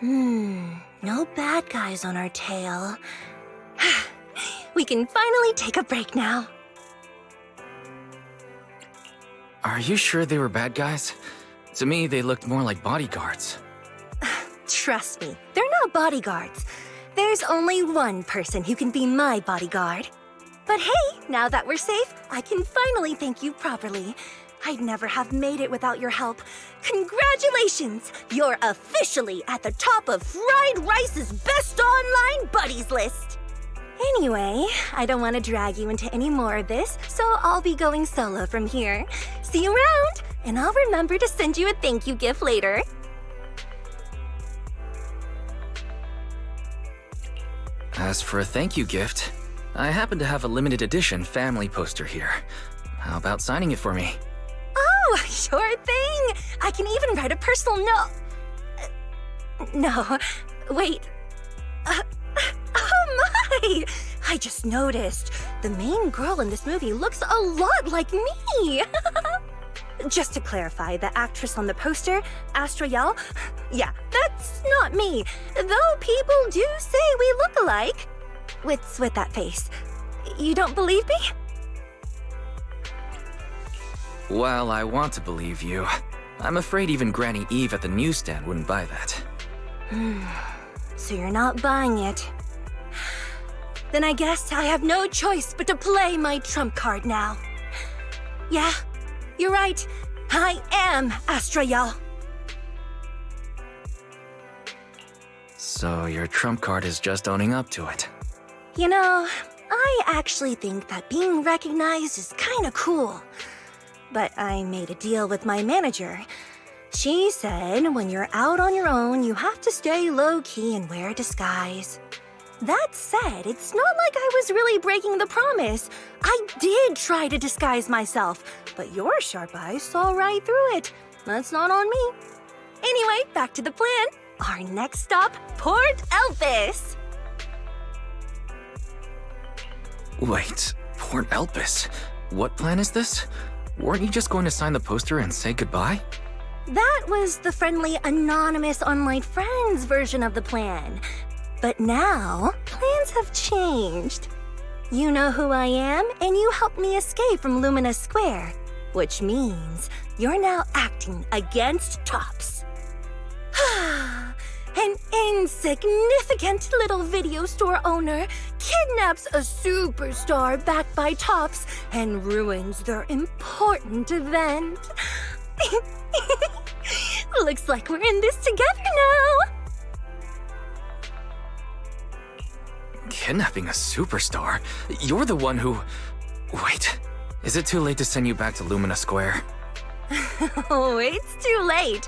No bad guys on our tail. We can finally take a break now. Are you sure they were bad guys? To me, they looked more like bodyguards. Trust me, they're not bodyguards. There's only one person who can be my bodyguard. But hey, now that we're safe, I can finally thank you properly. I'd never have made it without your help. Congratulations! You're officially at the top of Fried Rice's best online buddies list. Anyway, I don't want to drag you into any more of this, so I'll be going solo from here. See you around, and I'll remember to send you a thank you gift later. As for a thank you gift, I happen to have a limited edition family poster here. How about signing it for me? Oh, sure thing! I can even write a personal note. No, wait. Oh my! I just noticed. The main girl in this movie looks a lot like me. Just to clarify, the actress on the poster, Astra Yal, yeah, that's not me. Though people do say we look alike. What's with that face? You don't believe me? Well, I want to believe you. I'm afraid even Granny Eve at the newsstand wouldn't buy that. So you're not buying it. Then I guess I have no choice but to play my trump card now. Yeah, you're right. I am Astra Yal. So your trump card is just owning up to it. You know, I actually think that being recognized is kinda cool. But I made a deal with my manager. She said when you're out on your own, you have to stay low-key and wear a disguise. That said, it's not like I was really breaking the promise. I did try to disguise myself, but your sharp eyes saw right through it. That's not on me. Anyway, back to the plan. Our next stop, Port Elpis. Wait, Port Elpis? What plan is this? Weren't you just going to sign the poster and say goodbye? That was the friendly, anonymous online friends version of the plan. But now, plans have changed. You know who I am, and you helped me escape from Lumina Square, which means you're now acting against Tops. An insignificant little video store owner kidnaps a superstar backed by Tops and ruins their important event. Looks like we're in this together now. Kidnapping a superstar? You're the one who... Wait, is it too late to send you back to Lumina Square? Oh, it's too late.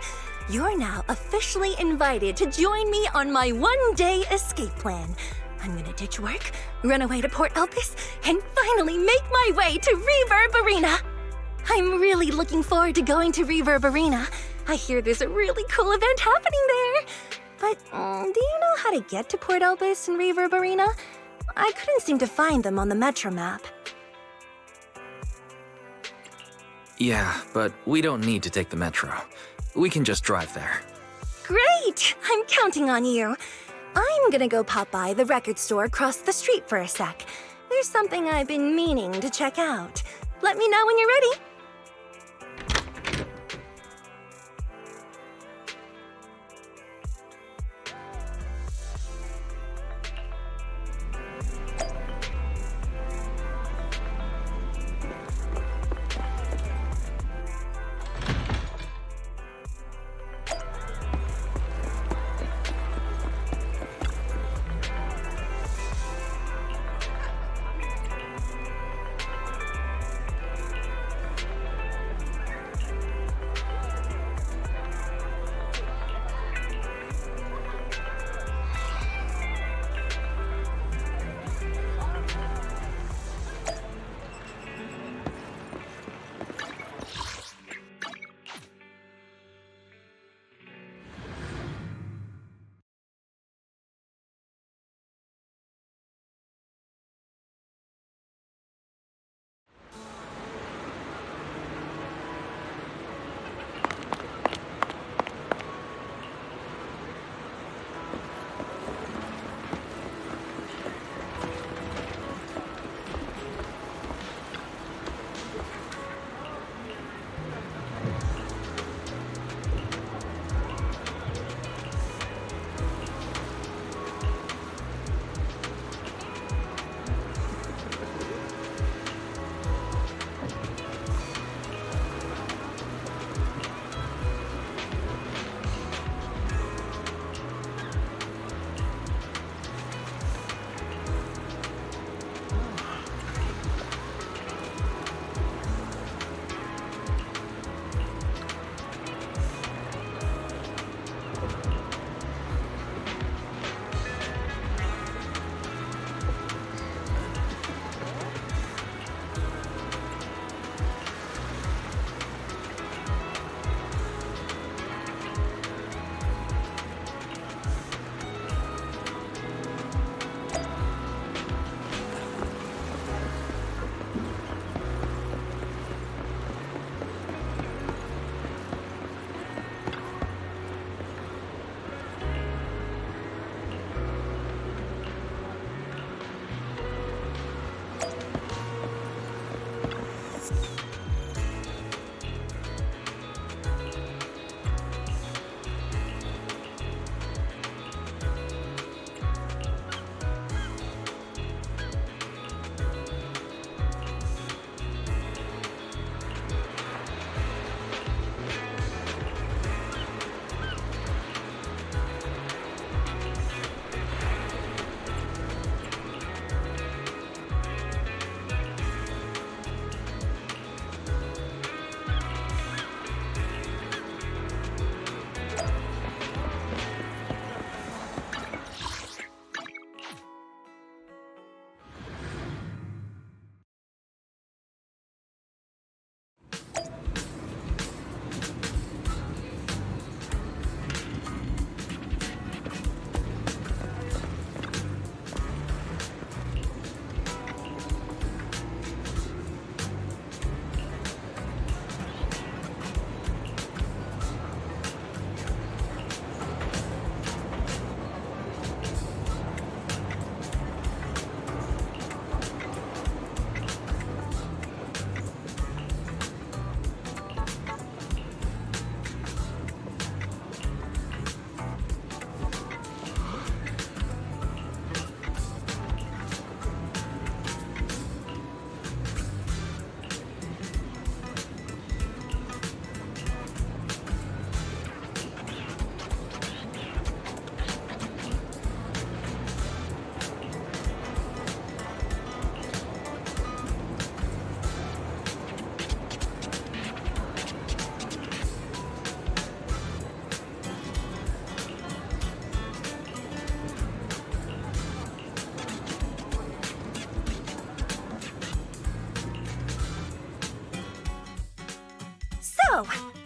You're now officially invited to join me on my one-day escape plan. I'm gonna ditch work, run away to Port Elpis, and finally make my way to Reverb Arena. I'm really looking forward to going to Reverb Arena. I hear there's a really cool event happening there. But do you know how to get to Port Elpis and Reverb Arena? I couldn't seem to find them on the Metro map. Yeah, but we don't need to take the metro. We can just drive there. Great! I'm counting on you. I'm gonna go pop by the record store across the street for a sec. There's something I've been meaning to check out. Let me know when you're ready.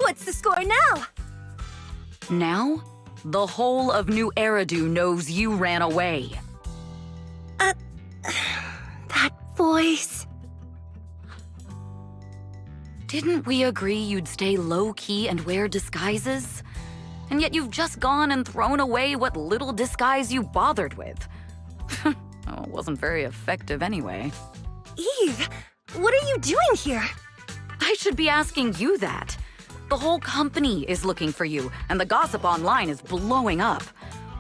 What's the score now? Now, the whole of New Eridu knows you ran away. That voice. Didn't we agree you'd stay low-key and wear disguises? And yet you've just gone and thrown away what little disguise you bothered with. Oh, it wasn't very effective anyway. Eve, what are you doing here? I should be asking you that. The whole company is looking for you, and the gossip online is blowing up.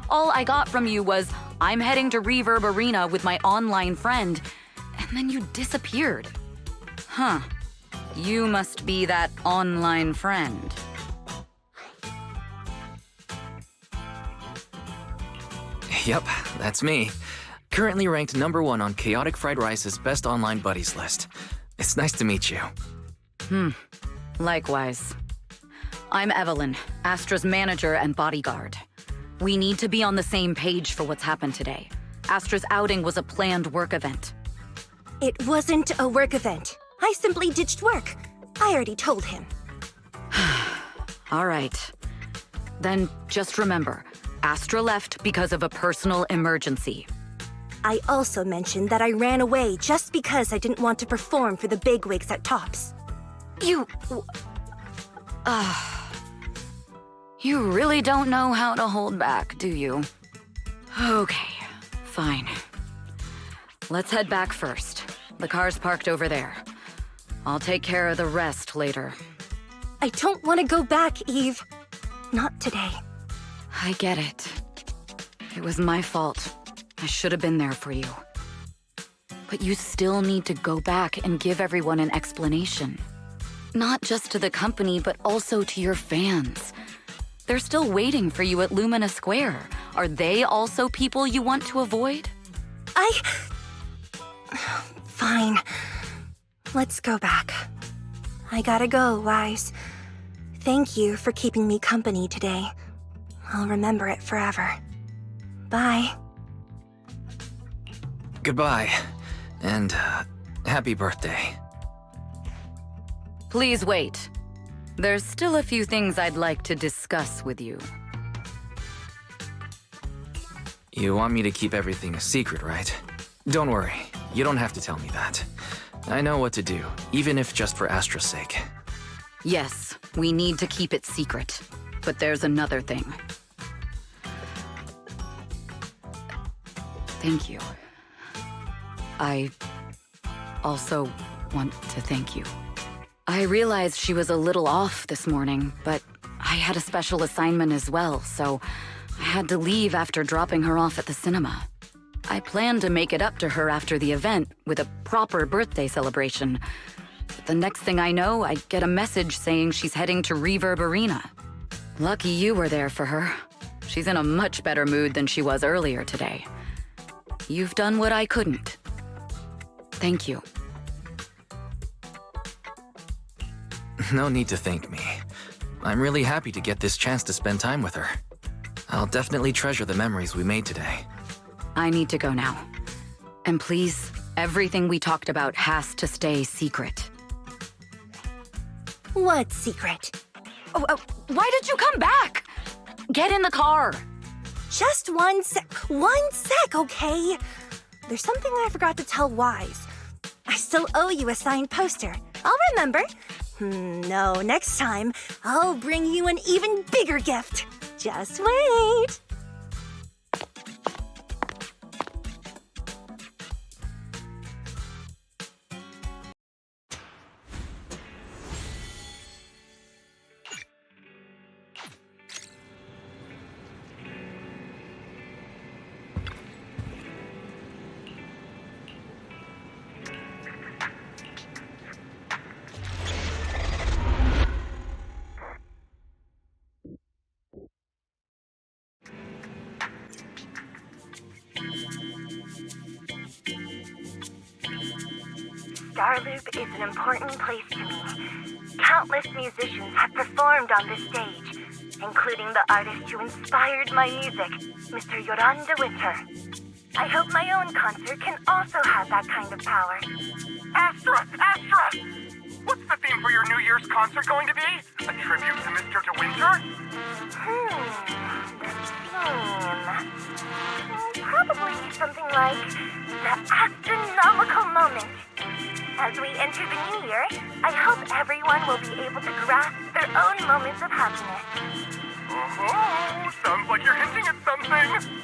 All I got from you was, I'm heading to Reverb Arena with my online friend, and then you disappeared. Huh. You must be that online friend. Yep, that's me. Currently ranked #1 on Chaotic Fried Rice's Best Online Buddies list. It's nice to meet you. Likewise. I'm Evelyn, Astra's manager and bodyguard. We need to be on the same page for what's happened today. Astra's outing was a planned work event. It wasn't a work event. I simply ditched work. I already told him. All right. Then just remember, Astra left because of a personal emergency. I also mentioned that I ran away just because I didn't want to perform for the bigwigs at Tops. You really don't know how to hold back, do you? Okay, fine. Let's head back first. The car's parked over there. I'll take care of the rest later. I don't want to go back, Eve. Not today. I get it. It was my fault. I should have been there for you. But you still need to go back and give everyone an explanation. Not just to the company, but also to your fans. They're still waiting for you at Lumina Square. Are they also people you want to avoid? Fine. Let's go back. I gotta go, Wise. Thank you for keeping me company today. I'll remember it forever. Bye. Goodbye, and happy birthday. Please wait. There's still a few things I'd like to discuss with you. You want me to keep everything a secret, right? Don't worry, you don't have to tell me that. I know what to do, even if just for Astra's sake. Yes, we need to keep it secret. But there's another thing. Thank you. I also want to thank you. I realized she was a little off this morning, but I had a special assignment as well, so I had to leave after dropping her off at the cinema. I planned to make it up to her after the event with a proper birthday celebration. But the next thing I know, I get a message saying she's heading to Reverb Arena. Lucky you were there for her. She's in a much better mood than she was earlier today. You've done what I couldn't. Thank you. No need to thank me. I'm really happy to get this chance to spend time with her. I'll definitely treasure the memories we made today. I need to go now. And please, everything we talked about has to stay secret. What secret? Why did you come back? Get in the car. Just one sec, okay? There's something I forgot to tell Wise. I still owe you a signed poster. I'll remember. No, next time, I'll bring you an even bigger gift. Just wait. Starloop is an important place to me. Countless musicians have performed on this stage, including the artist who inspired my music, Mr. Yoranda Winter. I hope my own concert can also have that kind of power. Astra! What's the theme for your New Year's concert going to be? A tribute winter to winter? Probably something like the astronomical moment. As we enter the new year, I hope everyone will be able to grasp their own moments of happiness. Oh, sounds like you're hinting at something.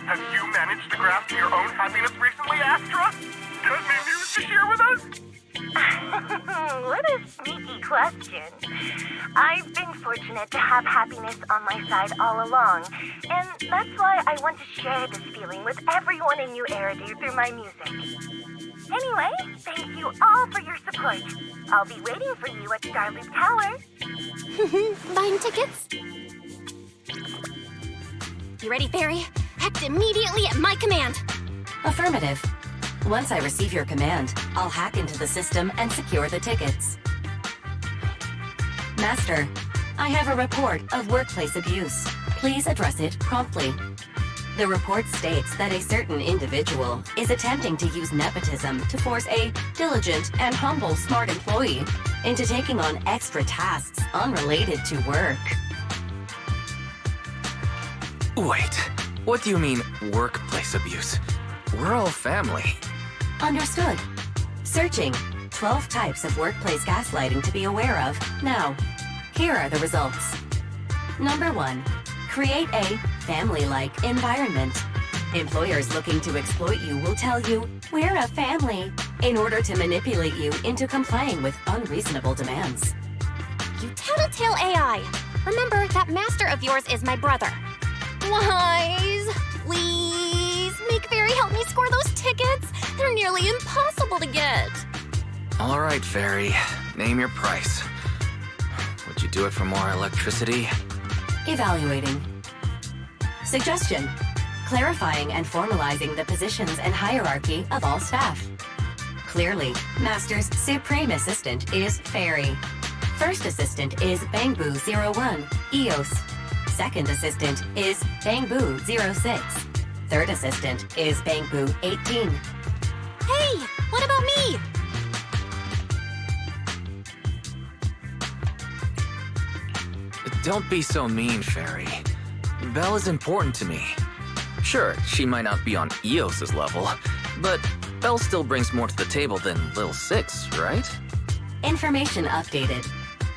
Have you managed to grasp your own happiness recently, Astra? Got any news to share with us? What a sneaky question. I've been fortunate to have happiness on my side all along, and that's why I want to share this feeling with everyone in New Eridu through my music. Anyway, thank you all for your support. I'll be waiting for you at Starloop Tower. Buying tickets? You ready, Fairy? Act immediately at my command. Affirmative. Once I receive your command, I'll hack into the system and secure the tickets. Master, I have a report of workplace abuse. Please address it promptly. The report states that a certain individual is attempting to use nepotism to force a diligent and humble smart employee into taking on extra tasks unrelated to work. Wait, what do you mean, workplace abuse? We're all family. Understood. Searching. 12 types of workplace gaslighting to be aware of. Now, here are the results. Number 1. Create a family-like environment. Employers looking to exploit you will tell you, "We're a family," in order to manipulate you into complying with unreasonable demands. You tattletale AI. Remember, that master of yours is my brother. Wise, please, make Fairy help me score those tickets. They're nearly impossible to get. All right, Fairy. Name your price. Would you do it for more electricity? Evaluating. Suggestion. Clarifying and formalizing the positions and hierarchy of all staff. Clearly, Master's Supreme Assistant is Fairy. First Assistant is Bangbu 01, EOS. Second Assistant is Bangbu 06. Third Assistant is Bangbu 18. Hey, what about me? Don't be so mean, Fairy. Belle is important to me. Sure, she might not be on Eos's level, but Belle still brings more to the table than Lil Six, right? Information updated.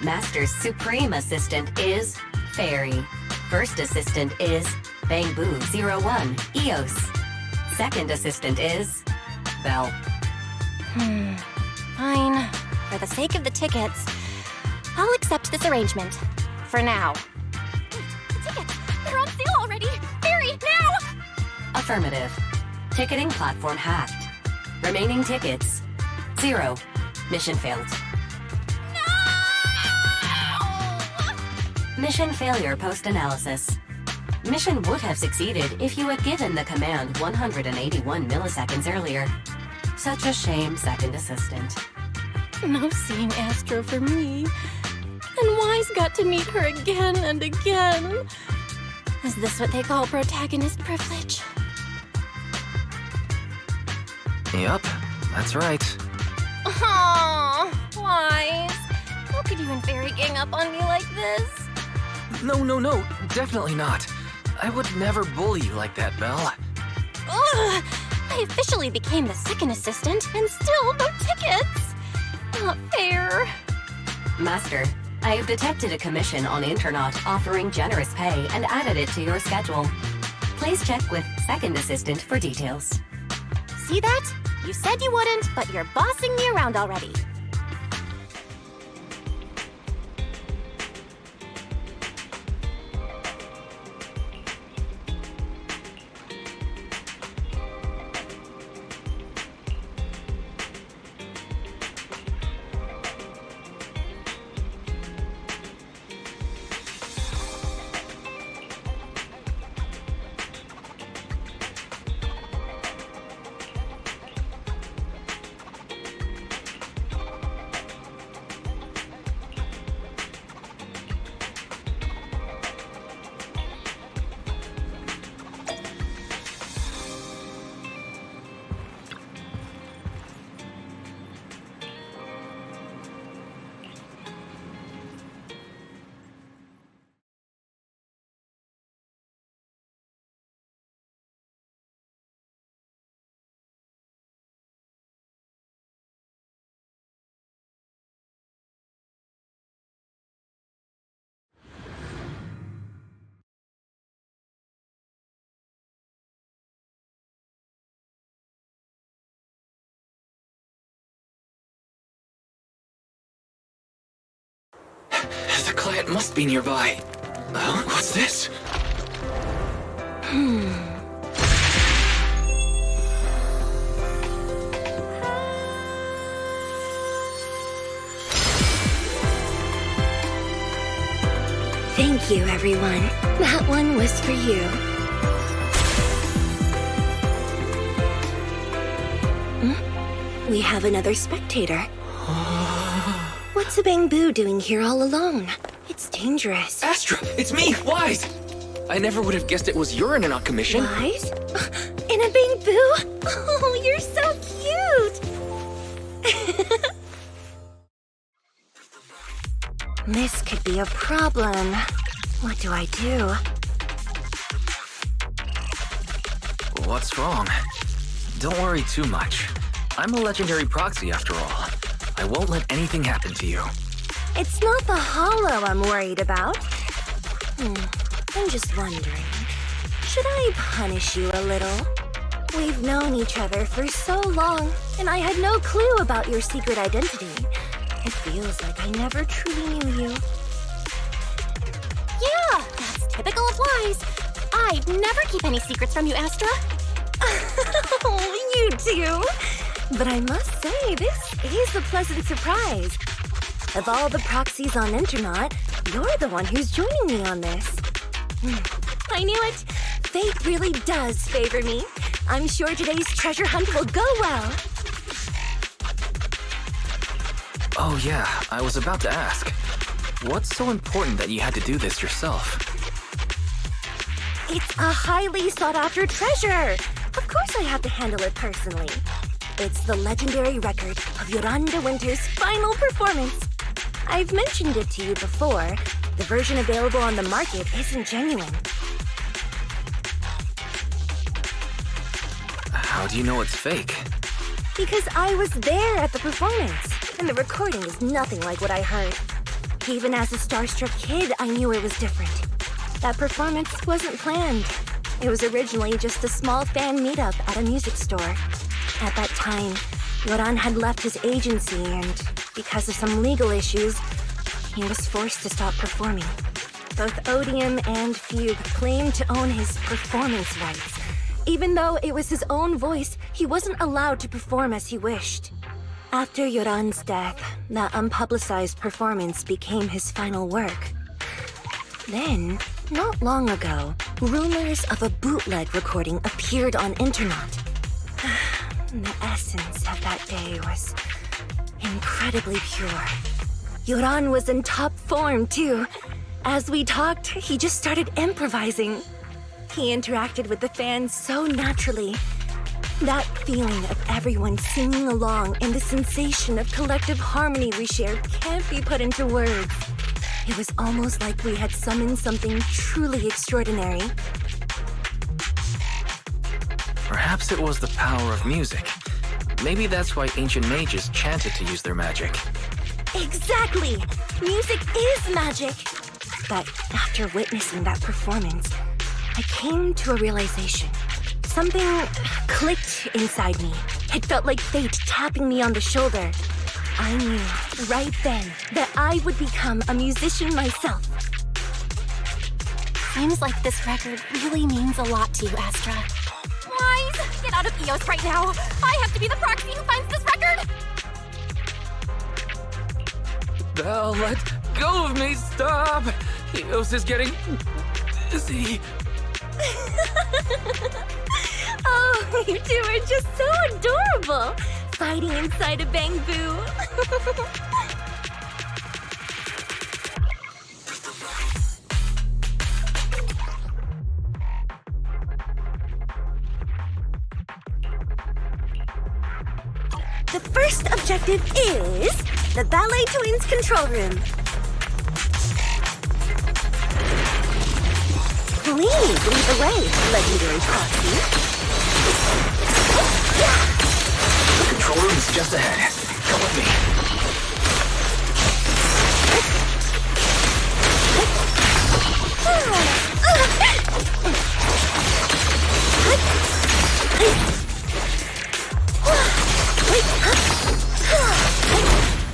Master's Supreme Assistant is Fairy. First Assistant is Bangbu 01, EOS. Second Assistant is Belle. Fine. For the sake of the tickets, I'll accept this arrangement. For now. Wait, the tickets! They're on sale already! Fairy, now! Affirmative. Ticketing platform hacked. Remaining tickets 0. Mission failed. No! Mission failure post-analysis. Mission would have succeeded if you had given the command 181 milliseconds earlier. Such a shame, Second Assistant. No seeing Astro for me. And Wise got to meet her again and again. Is this what they call protagonist privilege? Yup, that's right. Aww, Wise. How could you and Fairy gang up on me like this? No, definitely not. I would never bully you like that, Belle. Ugh! I officially became the second assistant and still no tickets. Not fair. Master, I have detected a commission on Internaut offering generous pay and added it to your schedule. Please check with Second Assistant for details. See that? You said you wouldn't, but you're bossing me around already. The client must be nearby. What's this? Thank you, everyone. That one was for you. We have another spectator. What's a bamboo doing here all alone? It's dangerous. Astra, it's me, Wise! I never would have guessed it was urine in our commission. Wise? In a bamboo? Oh, you're so cute! This could be a problem. What do I do? What's wrong? Don't worry too much. I'm a legendary proxy after all. I won't let anything happen to you. It's not the hollow I'm worried about. I'm just wondering, should I punish you a little? We've known each other for so long, and I had no clue about your secret identity. It feels like I never truly knew you. Yeah, that's typical of Wise. I'd never keep any secrets from you, Astra. Oh, you do? But I must say, this is a pleasant surprise. Of all the proxies on Internet, you're the one who's joining me on this. I knew it. Fate really does favor me. I'm sure today's treasure hunt will go well. Oh yeah, I was about to ask. What's so important that you had to do this yourself? It's a highly sought-after treasure. Of course I have to handle it personally. It's the legendary record of Yolanda Winter's final performance. I've mentioned it to you before. The version available on the market isn't genuine. How do you know it's fake? Because I was there at the performance, and the recording is nothing like what I heard. Even as a starstruck kid, I knew it was different. That performance wasn't planned. It was originally just a small fan meetup at a music store. At that time, Yoran had left his agency, and because of some legal issues, he was forced to stop performing. Both Odium and Fugue claimed to own his performance rights. Even though it was his own voice, he wasn't allowed to perform as he wished. After Yoran's death, that unpublicized performance became his final work. Then, not long ago, rumors of a bootleg recording appeared on internet. The essence of that day was incredibly pure. Yoran was in top form, too. As we talked, he just started improvising. He interacted with the fans so naturally. That feeling of everyone singing along and the sensation of collective harmony we shared can't be put into words. It was almost like we had summoned something truly extraordinary. Perhaps it was the power of music. Maybe that's why ancient mages chanted to use their magic. Exactly! Music is magic! But after witnessing that performance, I came to a realization. Something clicked inside me. It felt like fate tapping me on the shoulder. I knew right then that I would become a musician myself. Seems like this record really means a lot to you, Astra. Wise, get out of Eos right now. I have to be the proxy who finds this record. Belle, let go of me, stop! Eos is getting dizzy. Oh, you two are just so adorable, fighting inside a bamboo. The first objective is the Ballet Twins control room. Please lead the way, legendary proxy. The control room is just ahead. Come with me.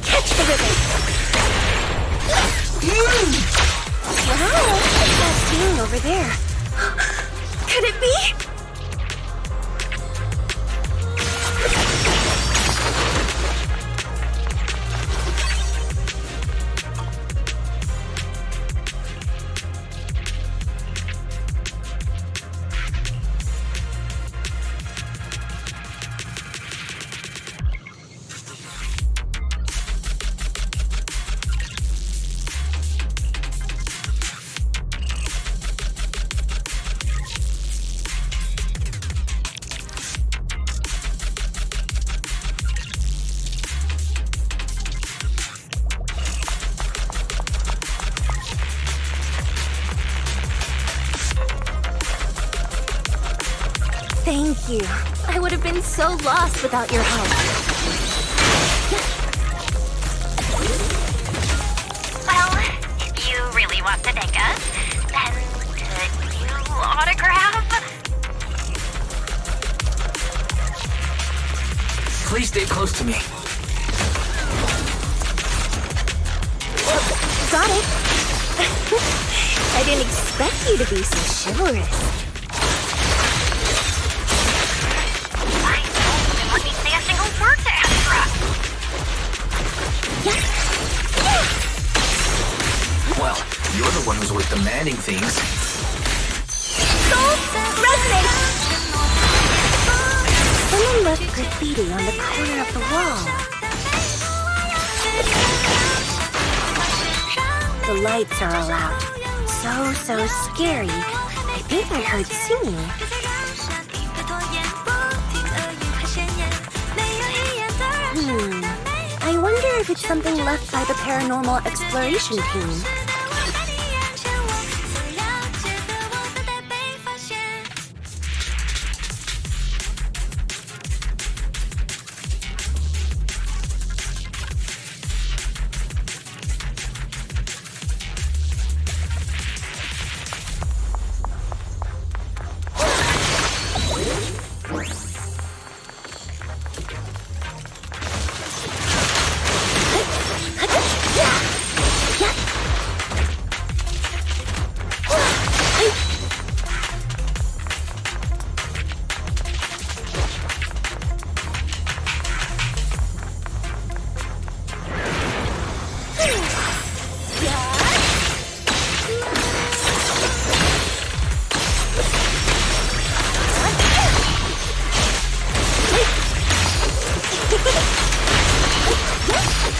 Catch the ribbon. there. Could it be? Thank you. I would have been so lost without your help. Well, if you really want to thank us, then could you autograph? Please stay close to me. Got it. I didn't expect you to be so chivalrous. Let me say a single word to Astra. Well, you're the one who's always demanding things. Soul resonate! Someone left graffiti on the corner of the wall. The lights are all out. So scary. I think I heard singing. I wonder if it's something left by the paranormal exploration team.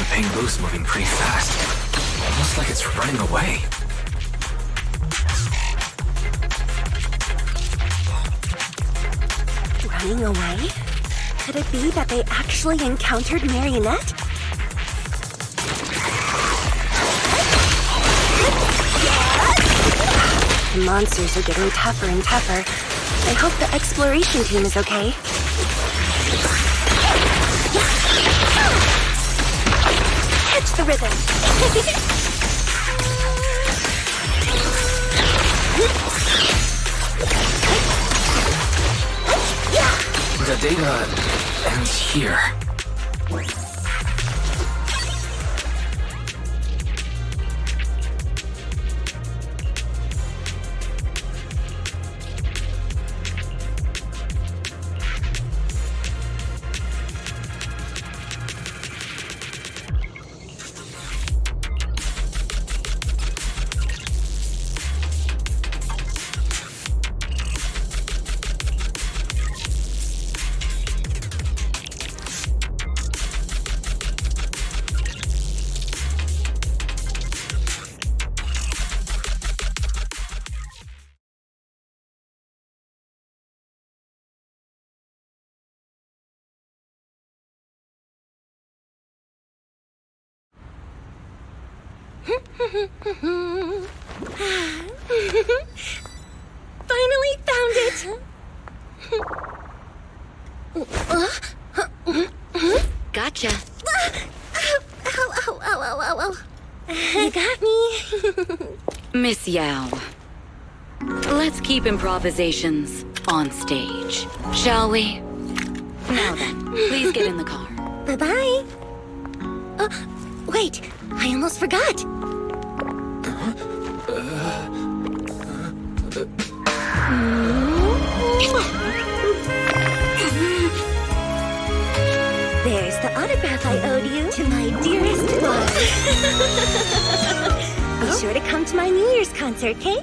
The Pingbu's moving pretty fast. Almost like it's running away. Running away? Could it be that they actually encountered Marionette? The monsters are getting tougher and tougher. I hope the exploration team is okay. Catch the rhythm! The data ends here. Finally found it! Gotcha. Ow. You got me. Miss Yao. Let's keep improvisations on stage, shall we? Now then, please get in the car. Bye-bye. Wait, I almost forgot. sure to come to my New Year's concert, okay?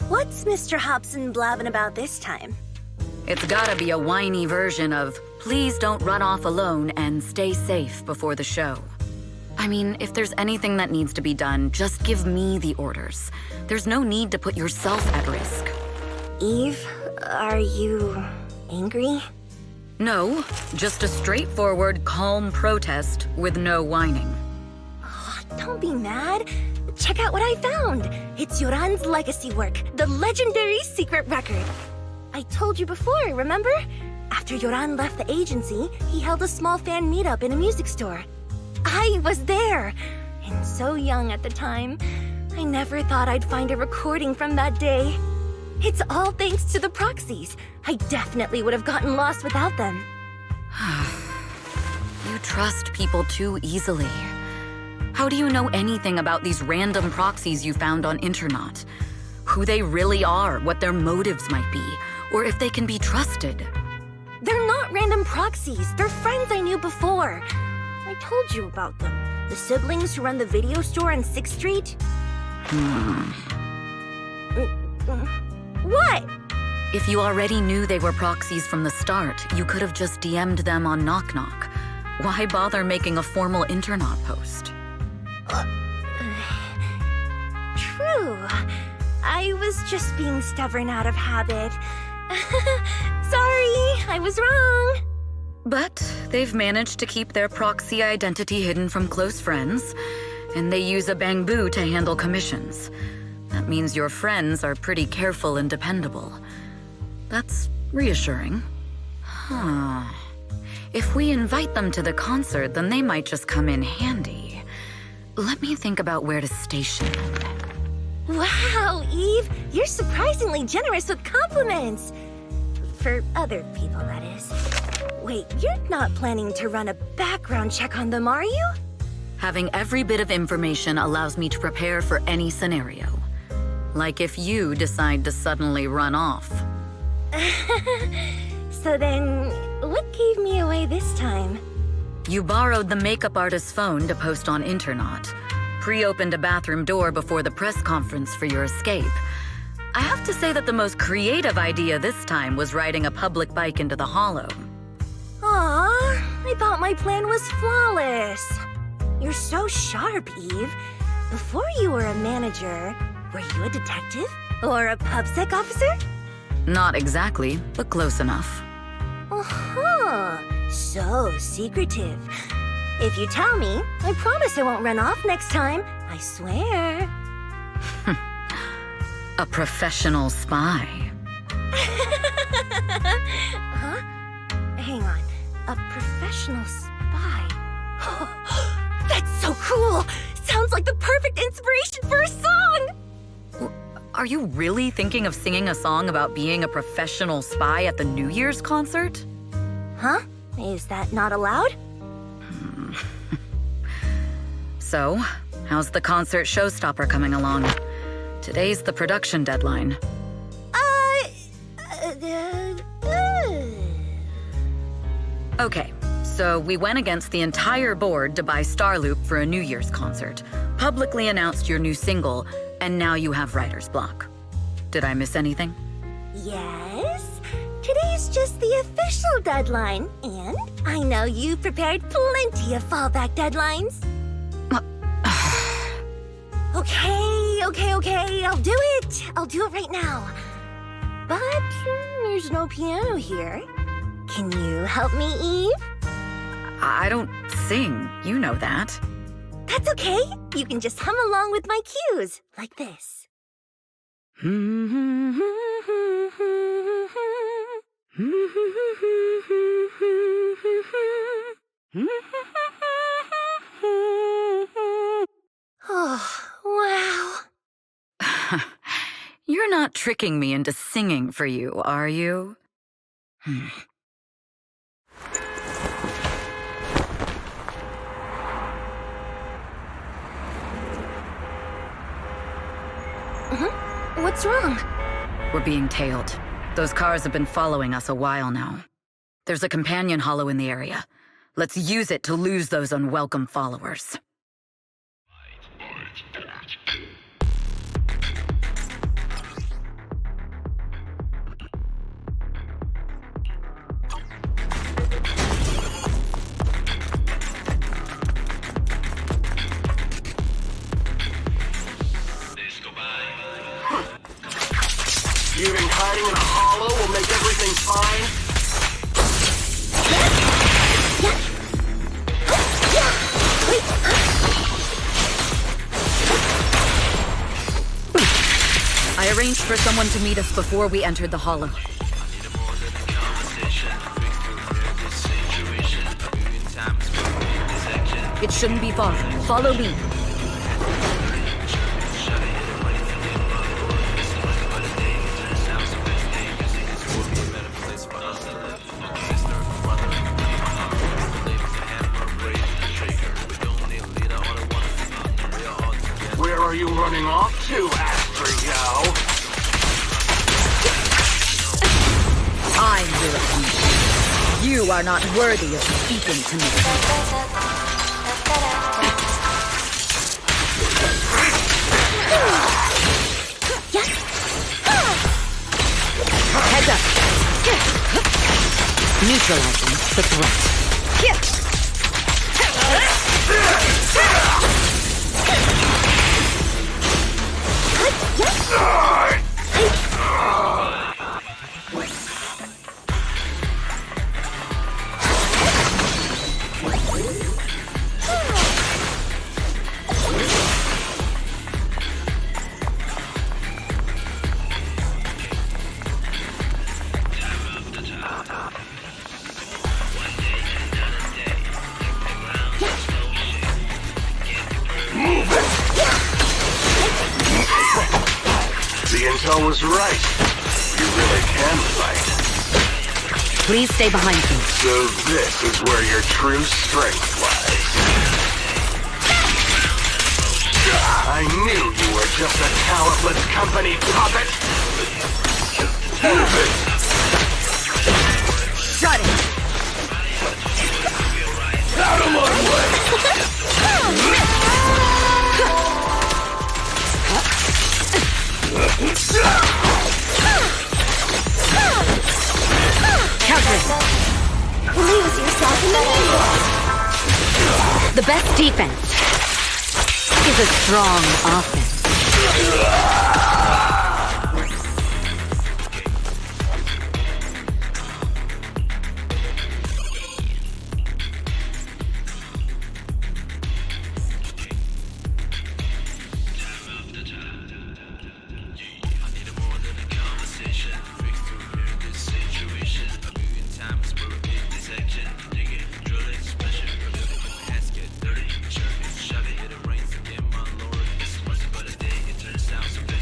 What's Mr. Hobson blabbing about this time? It's gotta be a whiny version of, please don't run off alone and stay safe before the show. I mean, if there's anything that needs to be done, just give me the orders. There's no need to put yourself at risk. Eve, are you angry? No, just a straightforward, calm protest with no whining. Oh, don't be mad. Check out what I found. It's Yoran's legacy work, the legendary secret record. I told you before, remember? After Yoran left the agency, he held a small fan meetup in a music store. I was there, and so young at the time. I never thought I'd find a recording from that day. It's all thanks to the proxies. I definitely would have gotten lost without them. You trust people too easily. How do you know anything about these random proxies you found on Internet? Who they really are, what their motives might be, or if they can be trusted? They're not random proxies. They're friends I knew before. I told you about them. The siblings who run the video store on 6th Street. What? If you already knew they were proxies from the start, you could have just DM'd them on Knock Knock. Why bother making a formal Internet post? True. I was just being stubborn out of habit. Sorry, I was wrong. But they've managed to keep their proxy identity hidden from close friends, and they use a bamboo to handle commissions. That means your friends are pretty careful and dependable. That's reassuring. Huh. If we invite them to the concert, then they might just come in handy. Let me think about where to station them. Wow, Eve, you're surprisingly generous with compliments. For other people, that is. Wait, you're not planning to run a background check on them, are you? Having every bit of information allows me to prepare for any scenario. Like if you decide to suddenly run off. So then, what gave me away this time? You borrowed the makeup artist's phone to post on Internet, pre-opened a bathroom door before the press conference for your escape. I have to say that the most creative idea this time was riding a public bike into the hollow. Aw, I thought my plan was flawless. You're so sharp, Eve. Before you were a manager, were you a detective? Or a PubSec officer? Not exactly, but close enough. Uh-huh. So secretive. If you tell me, I promise I won't run off next time. I swear. A professional spy. Huh? Hang on. A professional spy. That's so cool! Sounds like the perfect inspiration for a song! Are you really thinking of singing a song about being a professional spy at the New Year's concert? Huh? Is that not allowed? So, how's the concert showstopper coming along? Today's the production deadline. Okay, so we went against the entire board to buy Starloop for a New Year's concert, publicly announced your new single, and now you have writer's block. Did I miss anything? Yes. Today's just the official deadline, and I know you prepared plenty of fallback deadlines. Okay, I'll do it. I'll do it right now. But there's no piano here. Can you help me, Eve? I don't sing, you know that. That's okay. You can just hum along with my cues, like this. Oh, wow. You're not tricking me into singing for you, are you? What's wrong? We're being tailed. Those cars have been following us a while now. There's a companion hollow in the area. Let's use it to lose those unwelcome followers. You think hiding in a hollow will make everything fine? I arranged for someone to meet us before we entered the hollow. It shouldn't be far. Follow me. Where are you running off to, Astro? I'm European. You are not worthy of speaking to me. Heads up. Neutralizing the threat. The intel was right. You really can fight. Please stay behind me. So this is where your true strength lies. I knew you were just a talentless company puppet. Move it! Shut it! Out of my way! Lose yourself in the music. The best defense is a strong offense. Shove it, it rains again, my lord. It's once but a day, it turns out so bad.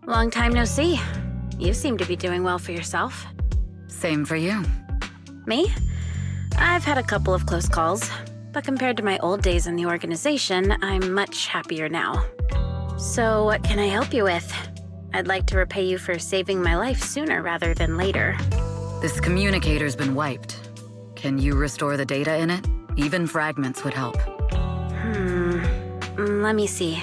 Long time no see. You seem to be doing well for yourself. Same for you. Me? I've had a couple of close calls, but compared to my old days in the organization, I'm much happier now. So what can I help you with? I'd like to repay you for saving my life sooner rather than later. This communicator's been wiped. Can you restore the data in it? Even fragments would help. Let me see.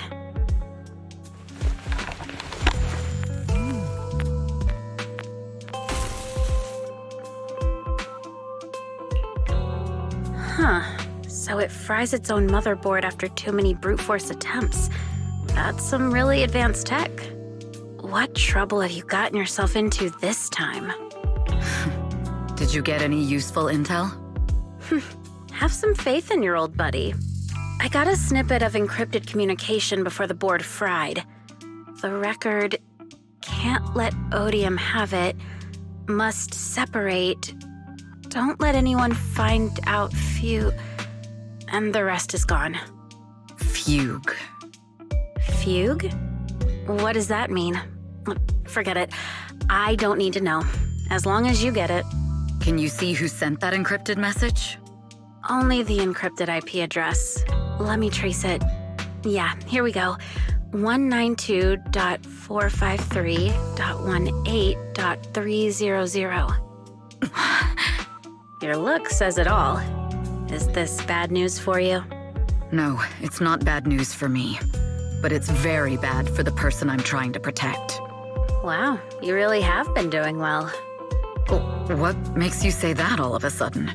Huh. So it fries its own motherboard after too many brute force attempts. That's some really advanced tech. What trouble have you gotten yourself into this time? Did you get any useful intel? Have some faith in your old buddy. I got a snippet of encrypted communication before the board fried. The record can't let Odium have it, must separate, don't let anyone find out and the rest is gone. Fugue. Fugue? What does that mean? Forget it. I don't need to know. As long as you get it. Can you see who sent that encrypted message? Only the encrypted IP address. Let me trace it. Yeah, here we go. 192.453.18.300. Your look says it all. Is this bad news for you? No, it's not bad news for me. But it's very bad for the person I'm trying to protect. Wow, you really have been doing well. What makes you say that all of a sudden?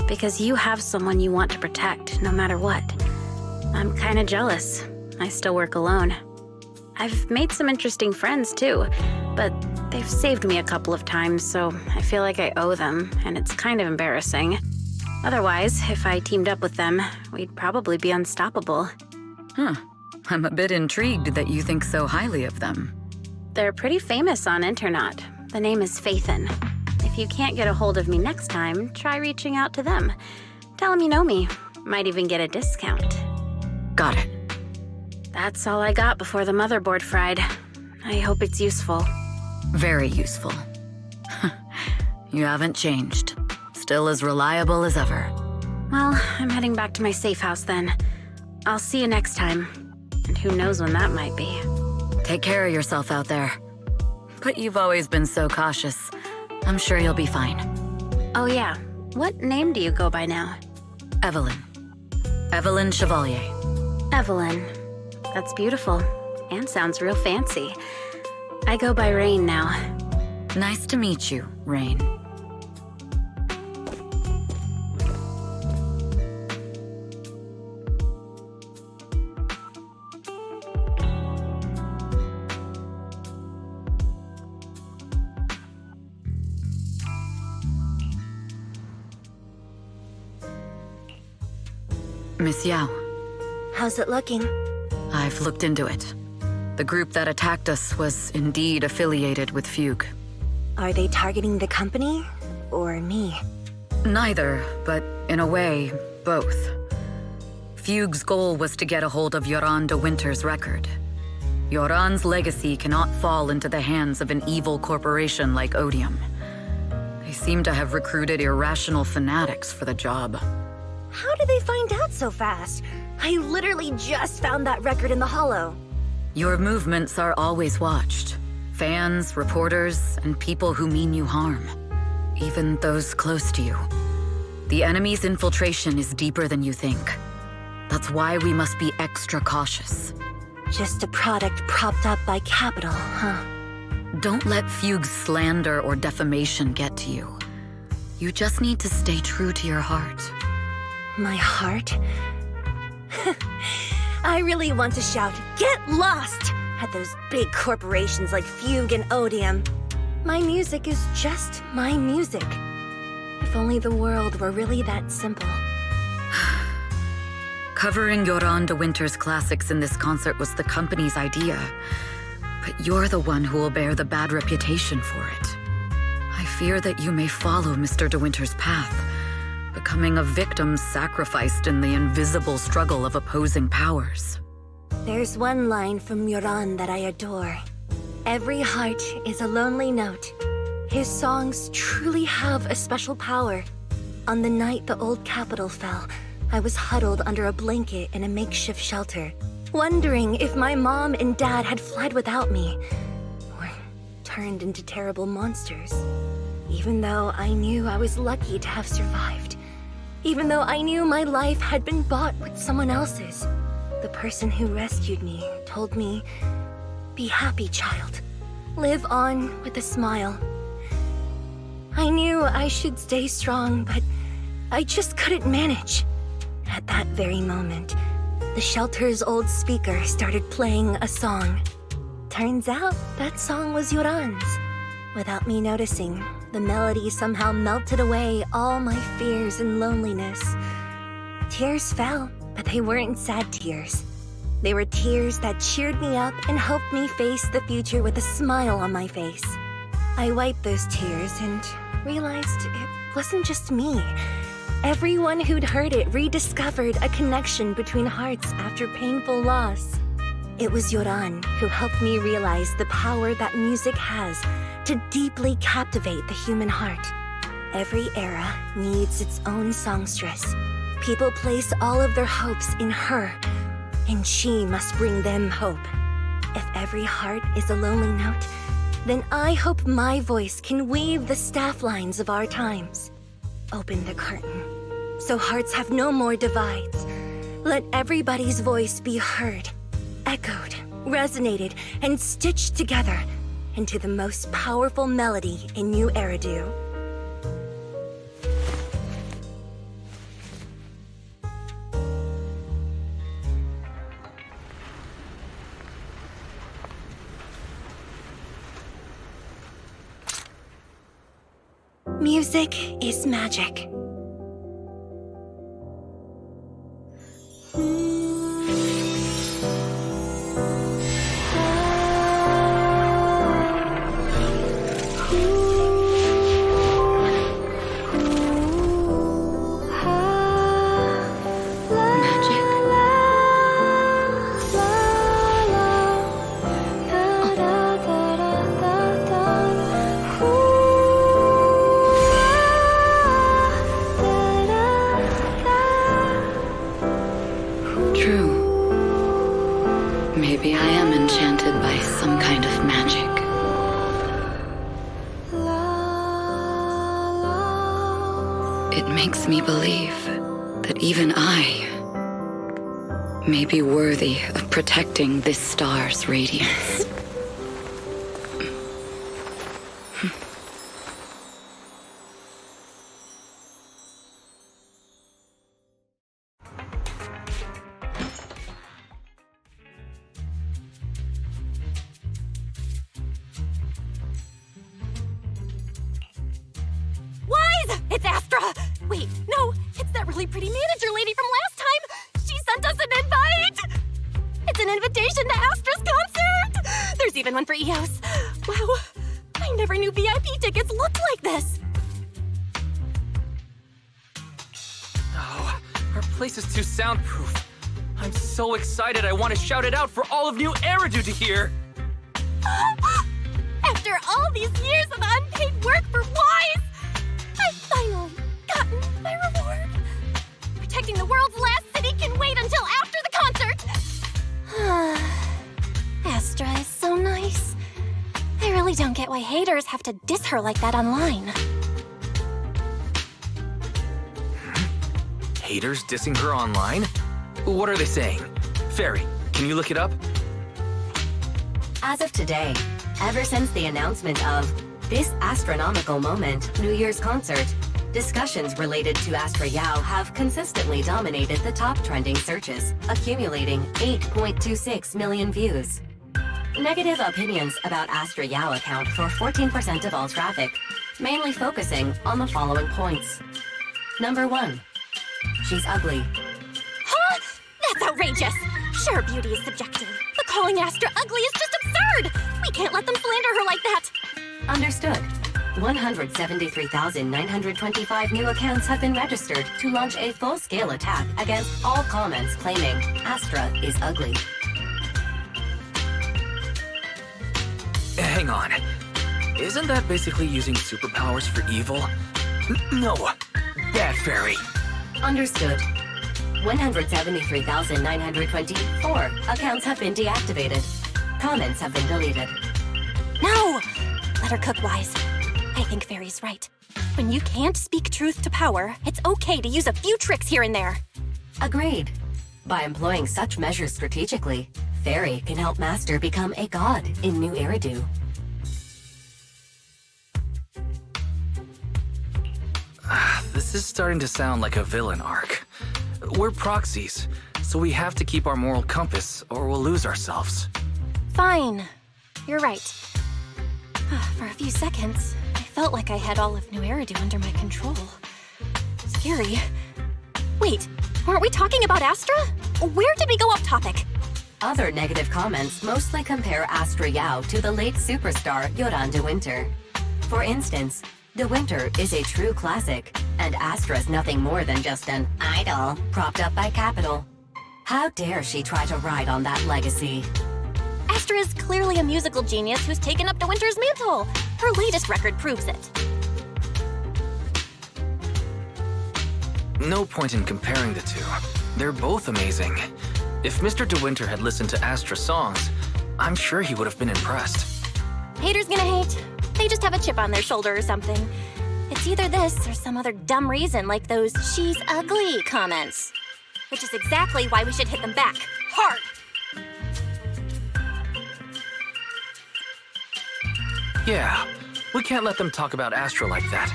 Because you have someone you want to protect, no matter what. I'm kinda jealous. I still work alone. I've made some interesting friends too, but they've saved me a couple of times, so I feel like I owe them, and it's kind of embarrassing. Otherwise, if I teamed up with them, we'd probably be unstoppable. I'm a bit intrigued that you think so highly of them. They're pretty famous on Internet. The name is Faithin. If you can't get a hold of me next time, try reaching out to them. Tell them you know me. Might even get a discount. Got it. That's all I got before the motherboard fried. I hope it's useful. Very useful. You haven't changed. Still as reliable as ever. Well, I'm heading back to my safe house then. I'll see you next time. And who knows when that might be. Take care of yourself out there. But you've always been so cautious. I'm sure you'll be fine. Oh yeah, what name do you go by now? Evelyn. Evelyn Chevalier. Evelyn. That's beautiful. And sounds real fancy. I go by Rain now. Nice to meet you, Rain. Miss Yao. How's it looking? I've looked into it. The group that attacked us was indeed affiliated with Fugue. Are they targeting the company or me? Neither, but in a way, both. Fugue's goal was to get a hold of Yoran de Winter's record. Yoran's legacy cannot fall into the hands of an evil corporation like Odium. They seem to have recruited irrational fanatics for the job. How did they find out so fast? I literally just found that record in the hollow. Your movements are always watched. Fans, reporters, and people who mean you harm. Even those close to you. The enemy's infiltration is deeper than you think. That's why we must be extra cautious. Just a product propped up by capital, huh? Don't let Fugue's slander or defamation get to you. You just need to stay true to your heart. My heart? I really want to shout, "Get lost!" at those big corporations like Fugue and Odium. My music is just my music. If only the world were really that simple. Covering Yoran de Winter's classics in this concert was the company's idea. But you're the one who will bear the bad reputation for it. I fear that you may follow Mr. de Winter's path, becoming a victim sacrificed in the invisible struggle of opposing powers. There's one line from Yoran that I adore. Every heart is a lonely note. His songs truly have a special power. On the night the old capital fell, I was huddled under a blanket in a makeshift shelter, wondering if my mom and dad had fled without me, or turned into terrible monsters. Even though I knew I was lucky to have survived. Even though I knew my life had been bought with someone else's. The person who rescued me told me, "Be happy, child. Live on with a smile." I knew I should stay strong, but I just couldn't manage. At that very moment, the shelter's old speaker started playing a song. Turns out that song was Yoran's. Without me noticing, the melody somehow melted away all my fears and loneliness. Tears fell, but they weren't sad tears. They were tears that cheered me up and helped me face the future with a smile on my face. I wiped those tears and realized it wasn't just me. Everyone who'd heard it rediscovered a connection between hearts after painful loss. It was Yoran who helped me realize the power that music has to deeply captivate the human heart. Every era needs its own songstress. People place all of their hopes in her, and she must bring them hope. If every heart is a lonely note, then I hope my voice can weave the staff lines of our times. Open the curtain, so hearts have no more divides. Let everybody's voice be heard, echoed, resonated, and stitched together into the most powerful melody in New Eridu. Music is magic. Maybe I am enchanted by some kind of magic. It makes me believe that even I may be worthy of protecting this star's radiance. It's Astra! Wait, no, it's that really pretty manager lady from last time! She sent us an invite! It's an invitation to Astra's concert! There's even one for EOS. Wow, I never knew VIP tickets looked like this! Oh, our place is too soundproof. I'm so excited I want to shout it out for all of New Eridu to hear! After all these years of unpaid work for Wise, I've finally gotten my reward. Protecting the world's last city can wait until after the concert. Astra is so nice. I really don't get why haters have to diss her like that online. Haters dissing her online? What are they saying? Fairy, can you look it up? As of today, ever since the announcement of this astronomical moment, New Year's concert, discussions related to Astra Yao have consistently dominated the top trending searches, accumulating 8.26 million views. Negative opinions about Astra Yao account for 14% of all traffic, mainly focusing on the following points. Number 1, she's ugly. Huh? That's outrageous! Sure, beauty is subjective, but calling Astra ugly is just absurd! We can't let them slander her like that! Understood. 173,925 new accounts have been registered to launch a full-scale attack against all comments claiming Astra is ugly. hang on. Isn't that basically using superpowers for evil? No, bad fairy. Understood. 173,924 accounts have been deactivated. Comments have been deleted. No! Let her cook, Wise. I think Fairy's right. When you can't speak truth to power, it's okay to use a few tricks here and there. Agreed. By employing such measures strategically, Fairy can help Master become a god in New Eridu. This is starting to sound like a villain arc. We're proxies, so we have to keep our moral compass or we'll lose ourselves. Fine. You're right. For a few seconds, I felt like I had all of New Eridu under my control. Scary. Wait, aren't we talking about Astra? Where did we go off topic? Other negative comments mostly compare Astra Yao to the late superstar Yoran de Winter. For instance, De Winter is a true classic, and Astra's nothing more than just an idol propped up by capital. How dare she try to ride on that legacy? Astra is clearly a musical genius who's taken up De Winter's mantle. Her latest record proves it. No point in comparing the two. They're both amazing. If Mr. De Winter had listened to Astra's songs, I'm sure he would have been impressed. Haters gonna hate. They just have a chip on their shoulder or something. It's either this or some other dumb reason like those "she's ugly" comments. Which is exactly why we should hit them back. Hard! Yeah, we can't let them talk about Astra like that.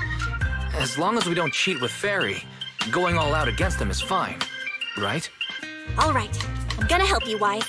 As long as we don't cheat with Fairy, going all out against them is fine, right? All right, I'm gonna help you, Wise.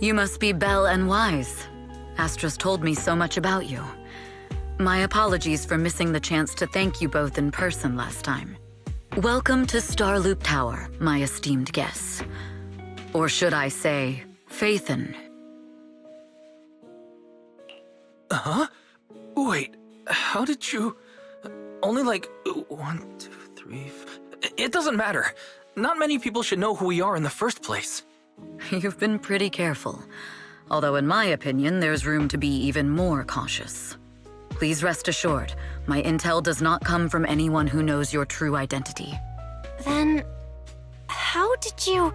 You must be Belle and Wise. Astra's told me so much about you. My apologies for missing the chance to thank you both in person last time. Welcome to Starloop Tower, my esteemed guests. Or should I say, Faithin. Huh? Wait, how did you... Only like 1, 2, 3... It doesn't matter. Not many people should know who we are in the first place. You've been pretty careful. Although in my opinion, there's room to be even more cautious. Please rest assured, my intel does not come from anyone who knows your true identity. Then, how did you...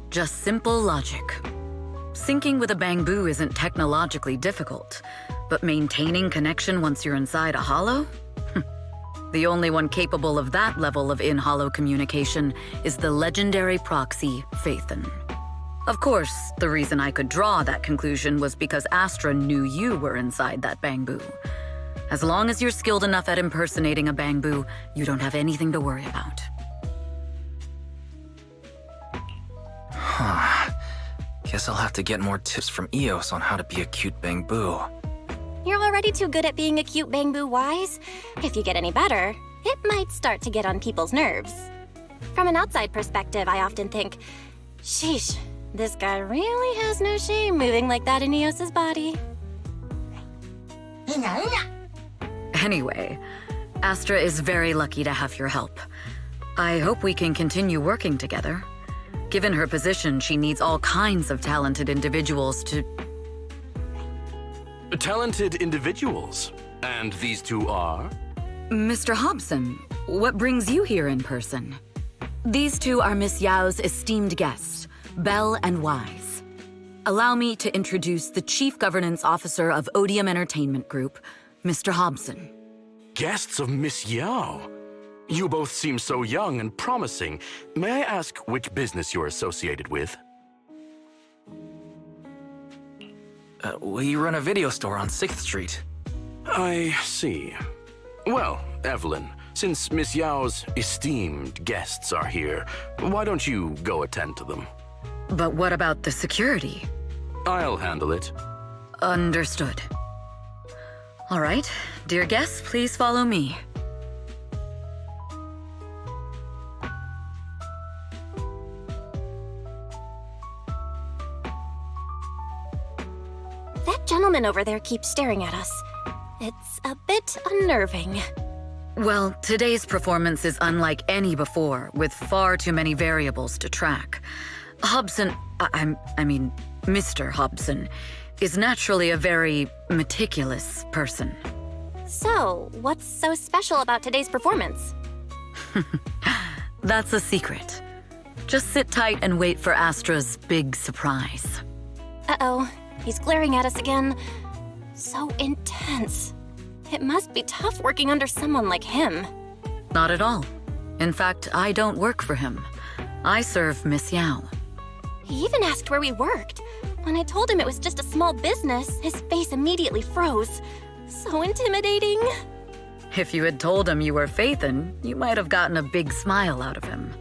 Just simple logic. Syncing with a bamboo isn't technologically difficult, but maintaining connection once you're inside a hollow? The only one capable of that level of in-hollow communication is the legendary proxy, Phaethon. Of course, the reason I could draw that conclusion was because Astra knew you were inside that bamboo. As long as you're skilled enough at impersonating a bamboo, you don't have anything to worry about. Guess I'll have to get more tips from Eos on how to be a cute bamboo. You're already too good at being a cute bamboo, Wise. If you get any better, it might start to get on people's nerves. From an outside perspective, I often think, sheesh, this guy really has no shame moving like that in Eos's body. Anyway, Astra is very lucky to have your help. I hope we can continue working together. Given her position, she needs all kinds of talented individuals to... Talented individuals? And these two are? Mr. Hobson, what brings you here in person? These two are Miss Yao's esteemed guests, Belle and Wise. Allow me to introduce the Chief Governance Officer of Odium Entertainment Group, Mr. Hobson. Guests of Miss Yao? You both seem so young and promising. May I ask which business you're associated with? We run a video store on 6th Street. I see. Well, Evelyn, since Miss Yao's esteemed guests are here, why don't you go attend to them? But what about the security? I'll handle it. Understood. All right, dear guests, please follow me. That gentleman over there keeps staring at us. It's a bit unnerving. Well, today's performance is unlike any before, with far too many variables to track. Hobson, I mean, Mr. Hobson, is naturally a very meticulous person. So, what's so special about today's performance? That's a secret. Just sit tight and wait for Astra's big surprise. Uh-oh, he's glaring at us again. So intense. It must be tough working under someone like him. Not at all. In fact, I don't work for him. I serve Miss Yao. He even asked where we worked. When I told him it was just a small business, his face immediately froze. So intimidating. If you had told him you were Phaethon, you might have gotten a big smile out of him.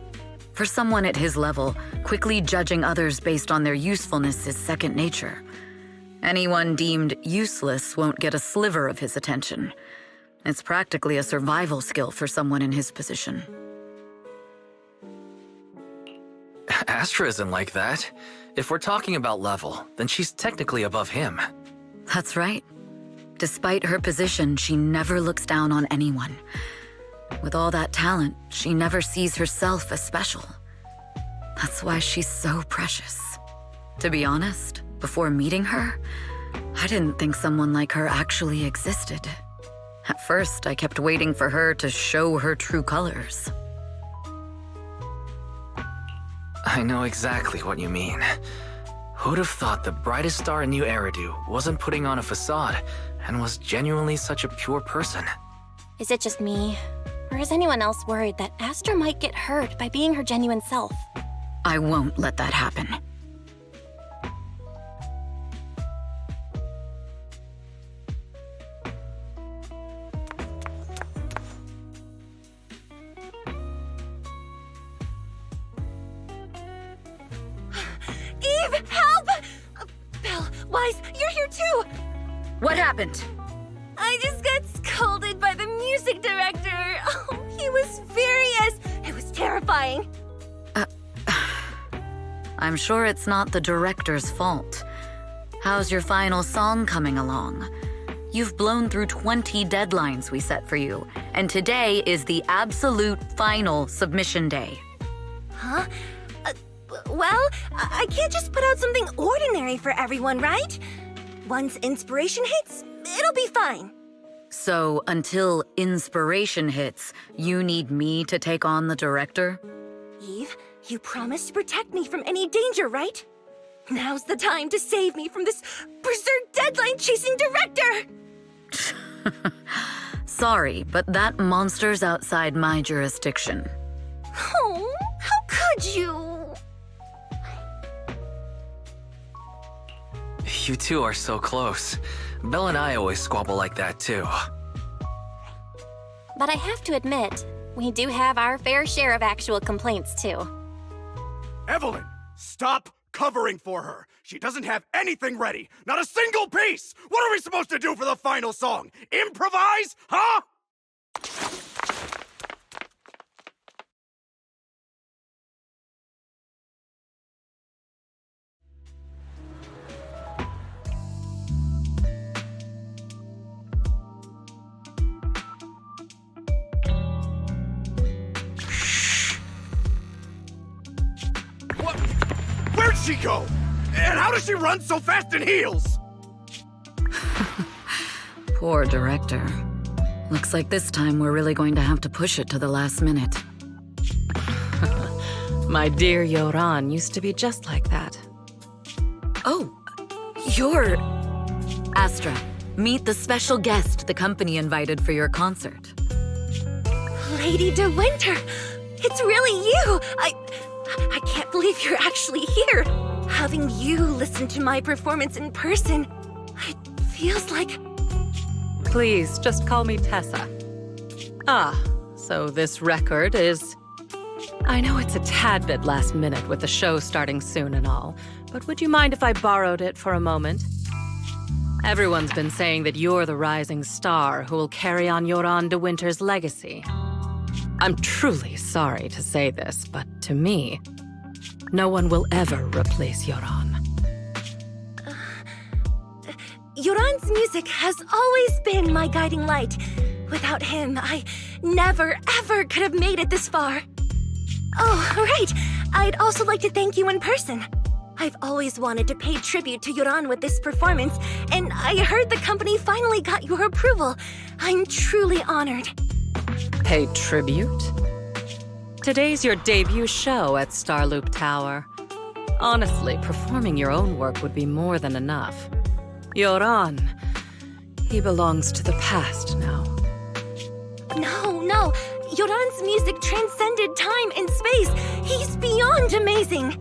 For someone at his level, quickly judging others based on their usefulness is second nature. Anyone deemed useless won't get a sliver of his attention. It's practically a survival skill for someone in his position. Astra isn't like that. If we're talking about level, then she's technically above him. That's right. Despite her position, she never looks down on anyone. With all that talent, she never sees herself as special. That's why she's so precious. To be honest, before meeting her, I didn't think someone like her actually existed. At first, I kept waiting for her to show her true colors. I know exactly what you mean. Who'd have thought the brightest star in New Eridu wasn't putting on a facade and was genuinely such a pure person? Is it just me? Or is anyone else worried that Astra might get hurt by being her genuine self? I won't let that happen. Eve, help! Belle, Wise, you're here too! What happened? I just got scolded by the music director. Oh, he was furious. It was terrifying. I'm sure it's not the director's fault. How's your final song coming along? You've blown through 20 deadlines we set for you, and today is the absolute final submission day. Huh? Well, I can't just put out something ordinary for everyone, right? Once inspiration hits, it'll be fine. So until inspiration hits, you need me to take on the director? Eve, you promised to protect me from any danger, right? Now's the time to save me from this berserk deadline-chasing director! Sorry, but that monster's outside my jurisdiction. Oh, how could you? You two are so close. Belle and I always squabble like that too. But I have to admit, we do have our fair share of actual complaints, too. Evelyn, stop covering for her. She doesn't have anything ready. Not a single piece! What are we supposed to do for the final song? Improvise? Huh? What? Where'd she go? And how does she run so fast in heels? Poor director. Looks like this time we're really going to have to push it to the last minute. My dear Yoran used to be just like that. Oh, you're... Astra, meet the special guest the company invited for your concert. Lady De Winter! It's really you! I can't believe you're actually here! Having you listen to my performance in person, it feels like... Please, just call me Tessa. Ah, so this record is... I know it's a tad bit last minute with the show starting soon and all, but would you mind if I borrowed it for a moment? Everyone's been saying that you're the rising star who will carry on Yoran De Winter's legacy. I'm truly sorry to say this, but to me, no one will ever replace Yoran. Yoran's music has always been my guiding light. Without him, I never, ever could have made it this far. Oh, right. I'd also like to thank you in person. I've always wanted to pay tribute to Yoran with this performance, and I heard the company finally got your approval. I'm truly honored. Pay tribute? Today's your debut show at Starloop Tower. Honestly, performing your own work would be more than enough. Yoran, he belongs to the past now. No. Yoran's music transcended time and space. He's beyond amazing.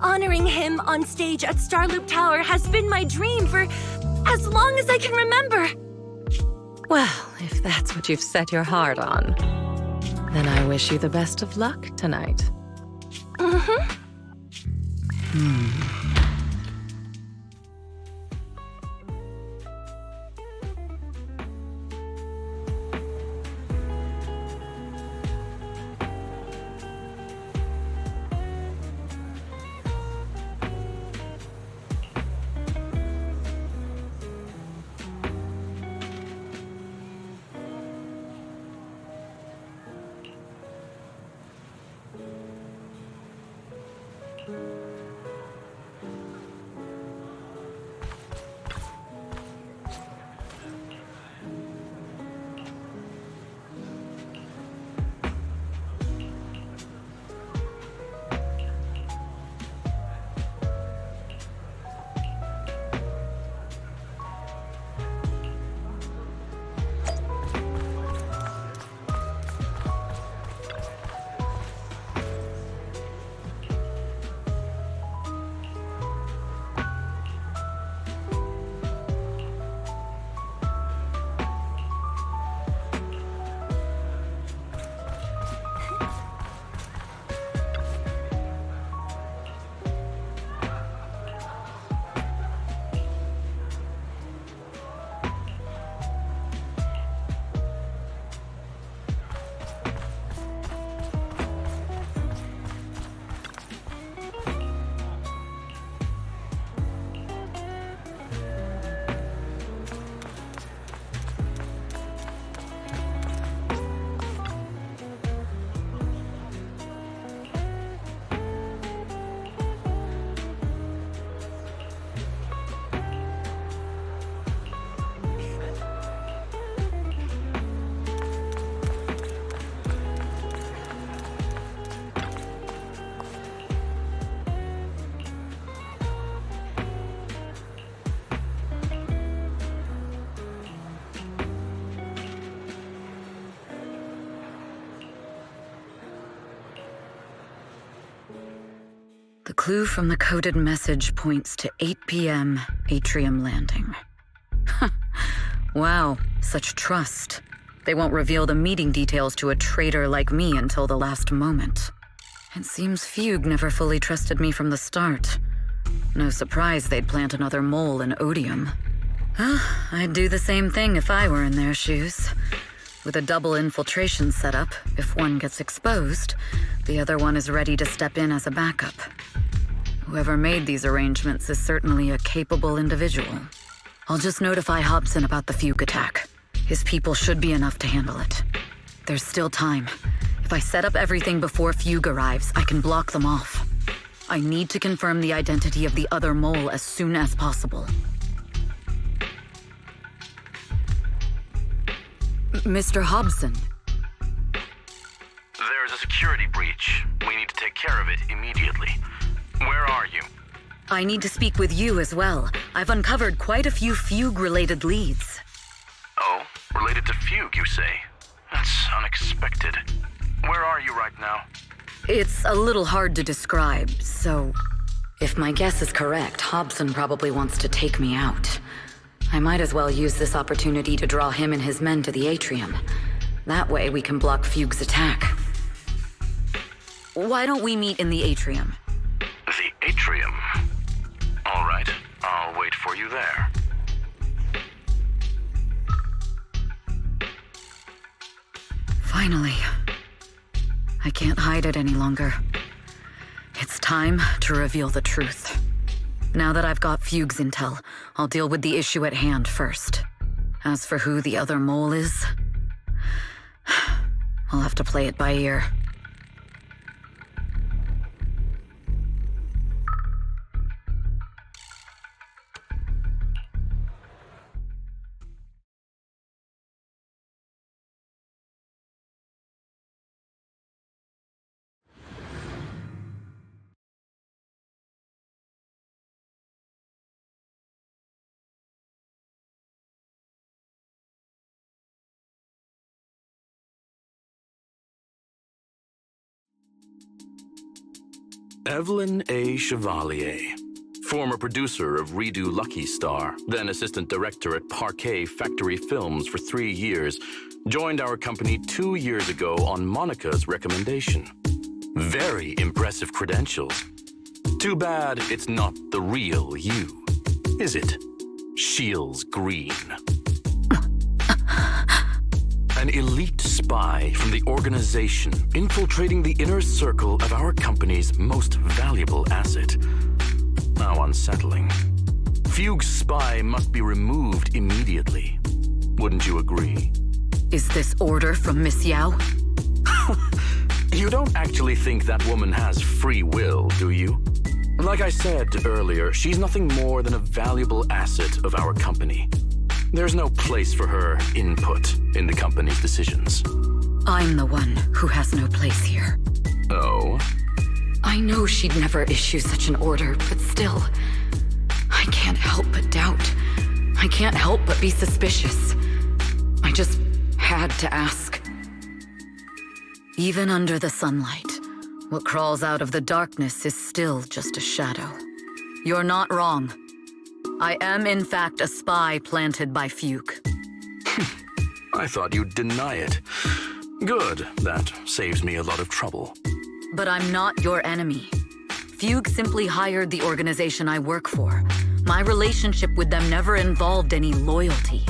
Honoring him on stage at Starloop Tower has been my dream for as long as I can remember. Well, if that's what you've set your heart on, then I wish you the best of luck tonight. clue from the coded message points to 8 p.m. Atrium Landing. Wow, such trust. They won't reveal the meeting details to a traitor like me until the last moment. It seems Fugue never fully trusted me from the start. No surprise they'd plant another mole in Odium. I'd do the same thing if I were in their shoes. With a double infiltration setup, if one gets exposed, the other one is ready to step in as a backup. Whoever made these arrangements is certainly a capable individual. I'll just notify Hobson about the Fugue attack. His people should be enough to handle it. There's still time. If I set up everything before Fugue arrives, I can block them off. I need to confirm the identity of the other mole as soon as possible. Mr. Hobson. There's a security breach. We need to take care of it immediately. Where are you? I need to speak with you as well. I've uncovered quite a few Fugue-related leads. Oh, related to Fugue, you say? That's unexpected. Where are you right now? It's a little hard to describe, so... If my guess is correct, Hobson probably wants to take me out. I might as well use this opportunity to draw him and his men to the atrium. That way we can block Fugue's attack. Why don't we meet in the atrium? The atrium? All right, I'll wait for you there. Finally. I can't hide it any longer. It's time to reveal the truth. Now that I've got Fugue's intel, I'll deal with the issue at hand first. As for who the other mole is, I'll have to play it by ear. Evelyn A. Chevalier, former producer of Redo Lucky Star, then assistant director at Parquet Factory Films for 3 years, joined our company 2 years ago on Monica's recommendation. Very impressive credentials. Too bad it's not the real you, is it? Shields Green. An elite spy from the organization infiltrating the inner circle of our company's most valuable asset. How unsettling. Fugue's spy must be removed immediately. Wouldn't you agree? Is this order from Miss Yao? You don't actually think that woman has free will, do you? Like I said earlier, she's nothing more than a valuable asset of our company. There's no place for her input in the company's decisions. I'm the one who has no place here. Oh? I know she'd never issue such an order, but still, I can't help but doubt. I can't help but be suspicious. I just had to ask. Even under the sunlight, what crawls out of the darkness is still just a shadow. You're not wrong. I am, in fact, a spy planted by Fugue. I thought you'd deny it. Good, that saves me a lot of trouble. But I'm not your enemy. Fugue simply hired the organization I work for. My relationship with them never involved any loyalty.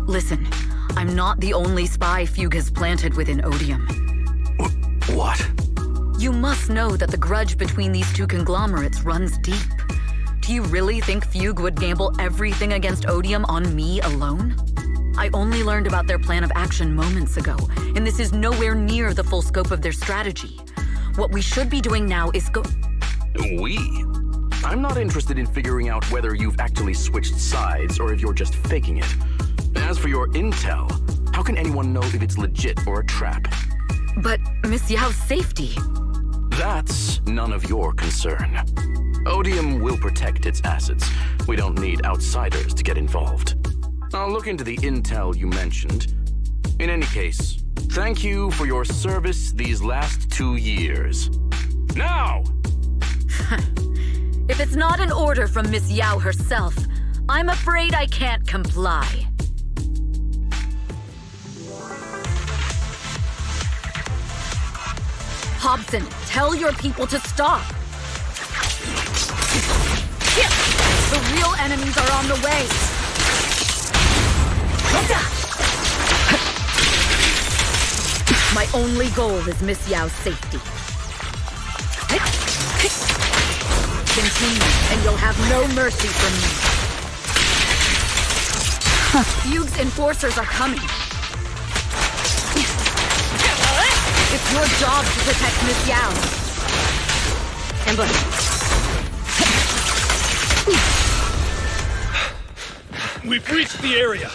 Listen, I'm not the only spy Fugue has planted within Odium. What? You must know that the grudge between these two conglomerates runs deep. Do you really think Fugue would gamble everything against Odium on me alone? I only learned about their plan of action moments ago, and this is nowhere near the full scope of their strategy. What we should be doing now is We? I'm not interested in figuring out whether you've actually switched sides or if you're just faking it. As for your intel, how can anyone know if it's legit or a trap? But Miss Yao's safety... That's none of your concern. Odium will protect its assets. We don't need outsiders to get involved. I'll look into the intel you mentioned. In any case, thank you for your service these last 2 years. Now! If it's not an order from Miss Yao herself, I'm afraid I can't comply. Hobson, tell your people to stop. The real enemies are on the way. My only goal is Miss Yao's safety. Continue, and you'll have no mercy from me. Fugue's enforcers are coming. It's your job to protect Miss Yao. Ambush. We've reached the area.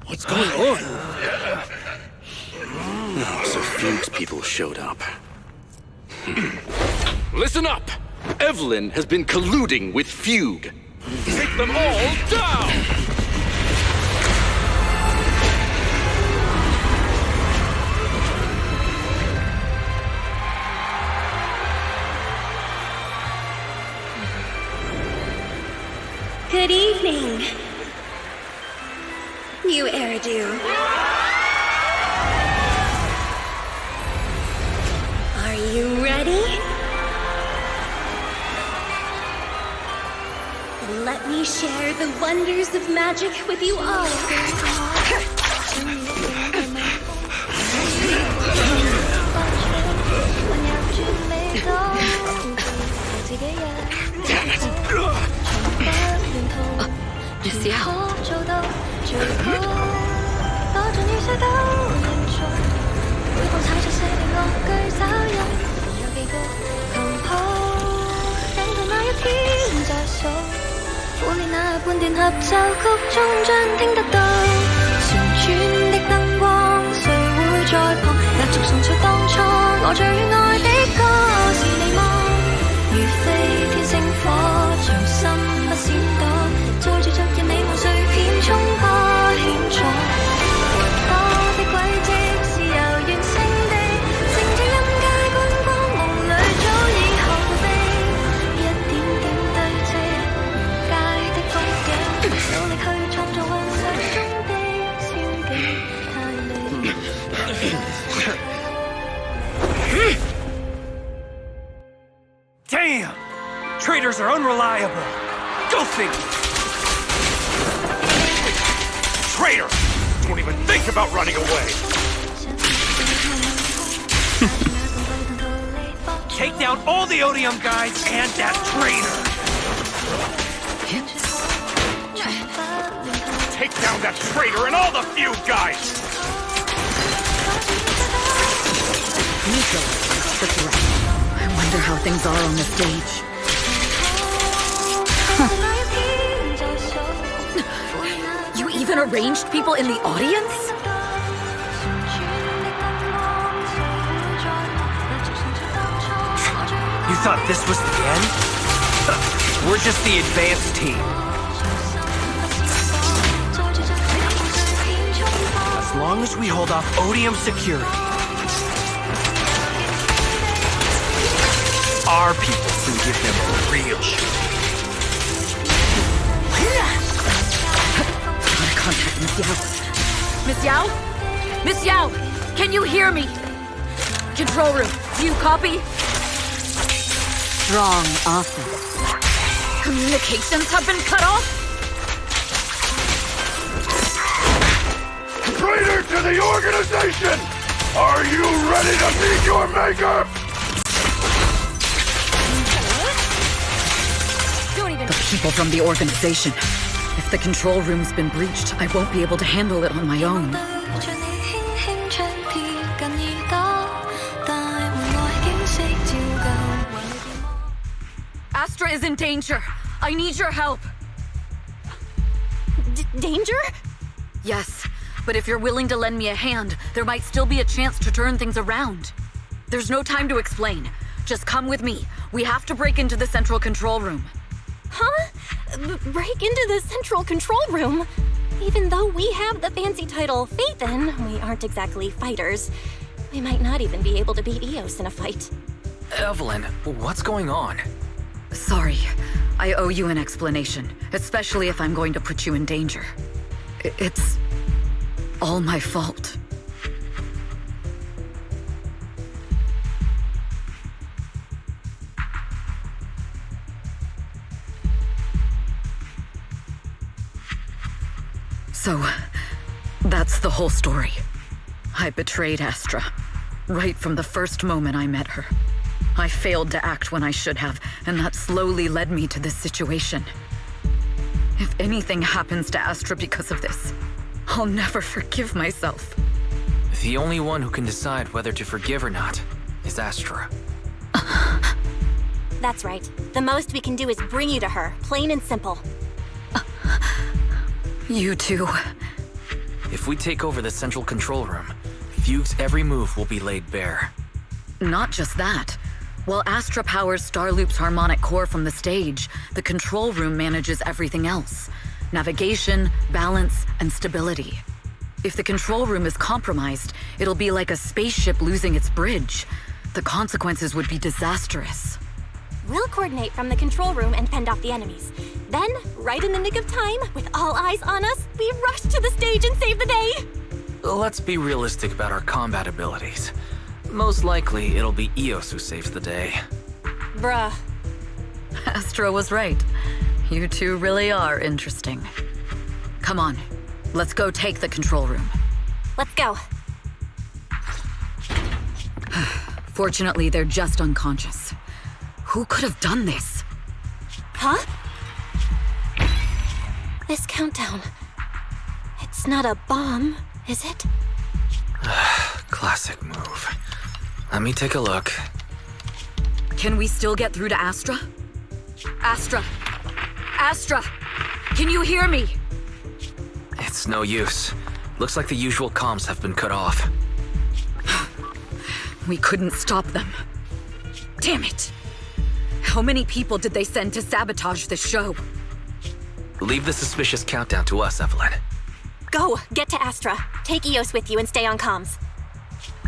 What's going on? No, so Fugue's people showed up. Listen up! Evelyn has been colluding with Fugue. Take them all down! Good evening, new Eridu. Are you ready? Then let me share the wonders of magic with you all. Miss Yao. Damn! Traitors are unreliable. Go figure. Traitor! Don't even think about running away! Take down all the Odium guys and that traitor! Take down that traitor and all the Fugue guys! Nico, the threat. I wonder how things are on the stage. You even arranged people in the audience? You thought this was the end? We're just the advanced team. As long as we hold off Odium security, our people can give them a real shot. Gotta contact Miss Yao. Miss Yao? Miss Yao! Can you hear me? Control room, do you copy? Strong offense. Communications have been cut off? Traitor to the organization! Are you ready to meet your maker? The people from the organization. If the control room's been breached, I won't be able to handle it on my own. Astra is in danger. I need your help. Danger? Yes, but if you're willing to lend me a hand, there might still be a chance to turn things around. There's no time to explain. Just come with me. We have to break into the central control room. Huh? Break into the central control room? Even though we have the fancy title Phaethon, we aren't exactly fighters. We might not even be able to beat Eos in a fight. Evelyn, what's going on? Sorry. I owe you an explanation, especially if I'm going to put you in danger. It's all my fault. So, that's the whole story. I betrayed Astra, right from the first moment I met her. I failed to act when I should have, and that slowly led me to this situation. If anything happens to Astra because of this, I'll never forgive myself. The only one who can decide whether to forgive or not is Astra. That's right. The most we can do is bring you to her, plain and simple. You too. If we take over the central control room, Fugue's every move will be laid bare. Not just that. While Astra powers Starloop's harmonic core from the stage, the control room manages everything else. Navigation, balance, and stability. If the control room is compromised, it'll be like a spaceship losing its bridge. The consequences would be disastrous. We'll coordinate from the control room and fend off the enemies. Then, right in the nick of time, with all eyes on us, we rush to the stage and save the day! Let's be realistic about our combat abilities. Most likely, it'll be Eos who saves the day. Bruh. Astra was right. You two really are interesting. Come on, let's go take the control room. Let's go. Fortunately, they're just unconscious. Who could have done this? Huh? This countdown. It's not a bomb, is it? Classic move. Let me take a look. Can we still get through to Astra? Astra! Astra! Can you hear me? It's no use. Looks like the usual comms have been cut off. We couldn't stop them. Damn it! How many people did they send to sabotage this show? Leave the suspicious countdown to us, Evelyn. Go, get to Astra. Take Eos with you and stay on comms.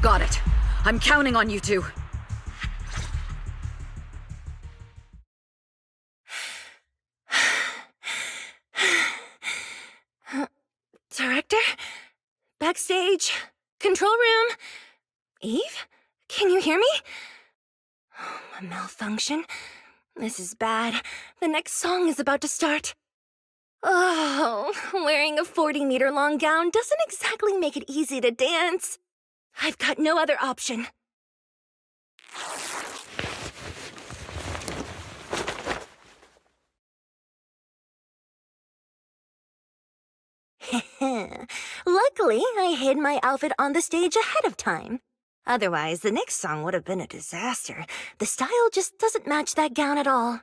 Got it. I'm counting on you two. Director? Backstage? Control room? Eve? Can you hear me? A malfunction? This is bad. The next song is about to start. Oh, wearing a 40-meter-long gown doesn't exactly make it easy to dance. I've got no other option. Luckily, I hid my outfit on the stage ahead of time. Otherwise, the next song would have been a disaster. The style just doesn't match that gown at all.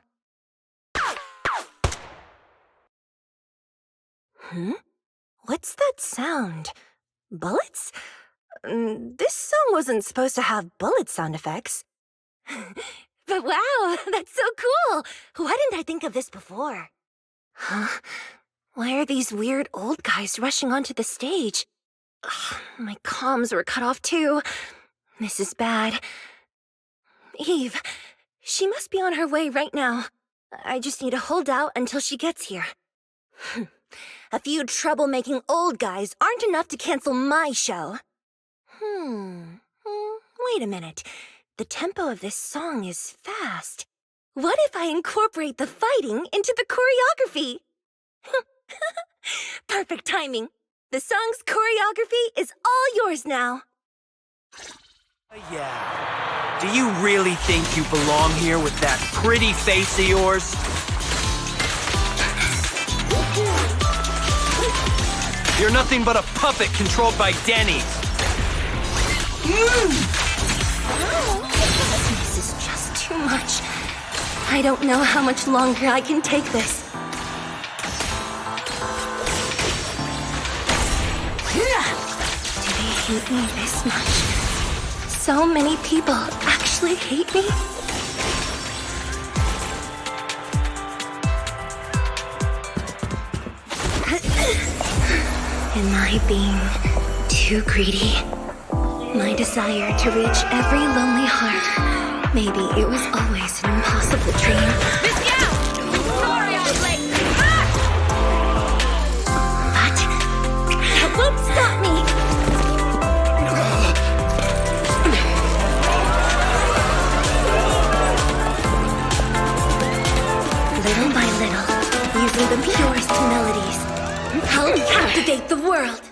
What's that sound? Bullets? This song wasn't supposed to have bullet sound effects. But wow, that's so cool! Why didn't I think of this before? Huh? Why are these weird old guys rushing onto the stage? Ugh, my comms were cut off too. This is bad. Eve, she must be on her way right now. I just need to hold out until she gets here. A few troublemaking old guys aren't enough to cancel my show. Wait a minute. The tempo of this song is fast. What if I incorporate the fighting into the choreography? Perfect timing. The song's choreography is all yours now. Yeah. Do you really think you belong here with that pretty face of yours? You're nothing but a puppet controlled by Denny's. This is just too much. I don't know how much longer I can take this. Do they hate me this much? So many people actually hate me? Am I being too greedy? My desire to reach every lonely heart Maybe it was always an impossible dream. Sorry I'm late. But that won't stop me! Little by little, using the purest melodies, I'll captivate the world!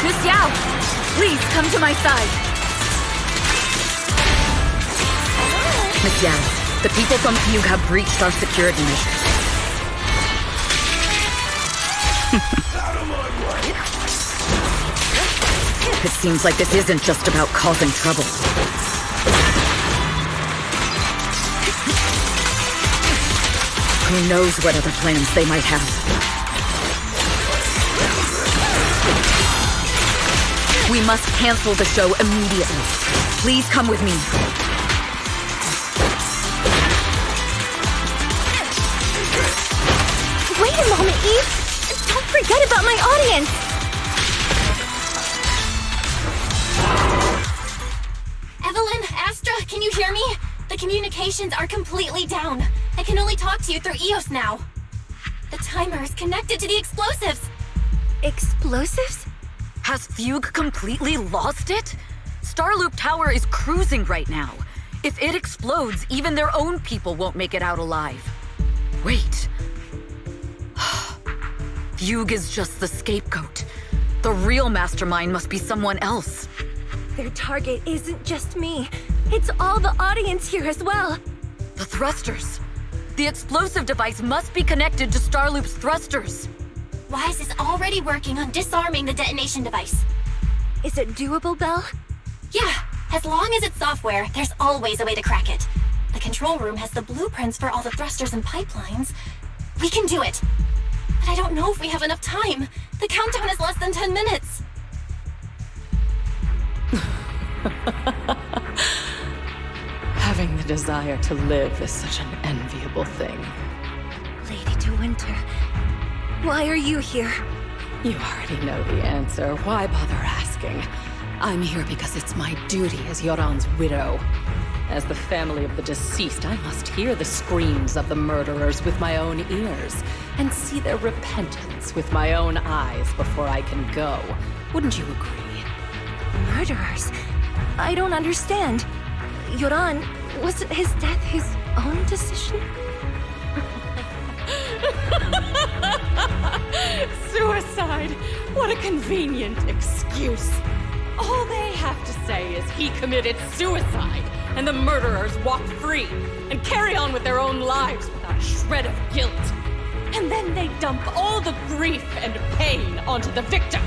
Miss Yao, please come to my side. Miss Yao, the people from Fugue have breached our security measures. It seems like this isn't just about causing trouble. Who knows what other plans they might have? We must cancel the show immediately. Please come with me. Wait a moment, Eve! Don't forget about my audience! Evelyn, Astra, can you hear me? The communications are completely down. I can only talk to you through EOS now. The timer is connected to the explosives. Explosives? Has Fugue completely lost it? Starloop Tower is cruising right now. If it explodes, even their own people won't make it out alive. Wait. Fugue is just the scapegoat. The real mastermind must be someone else. Their target isn't just me. It's all the audience here as well. The thrusters. The explosive device must be connected to Starloop's thrusters. Wise is already working on disarming the detonation device. Is it doable, Belle? Yeah, as long as it's software, there's always a way to crack it. The control room has the blueprints for all the thrusters and pipelines. We can do it. But I don't know if we have enough time. The countdown is less than 10 minutes. Having the desire to live is such an enviable thing. Lady De Winter, why are you here? You already know the answer. Why bother asking? I'm here because it's my duty as Yoran's widow. As the family of the deceased, I must hear the screams of the murderers with my own ears, and see their repentance with my own eyes before I can go. Wouldn't you agree? Murderers? I don't understand. Yoran, wasn't his death his own decision? Suicide! What a convenient excuse. All they have to say is he committed suicide, and the murderers walk free and carry on with their own lives without a shred of guilt. And then they dump all the grief and pain onto the victim.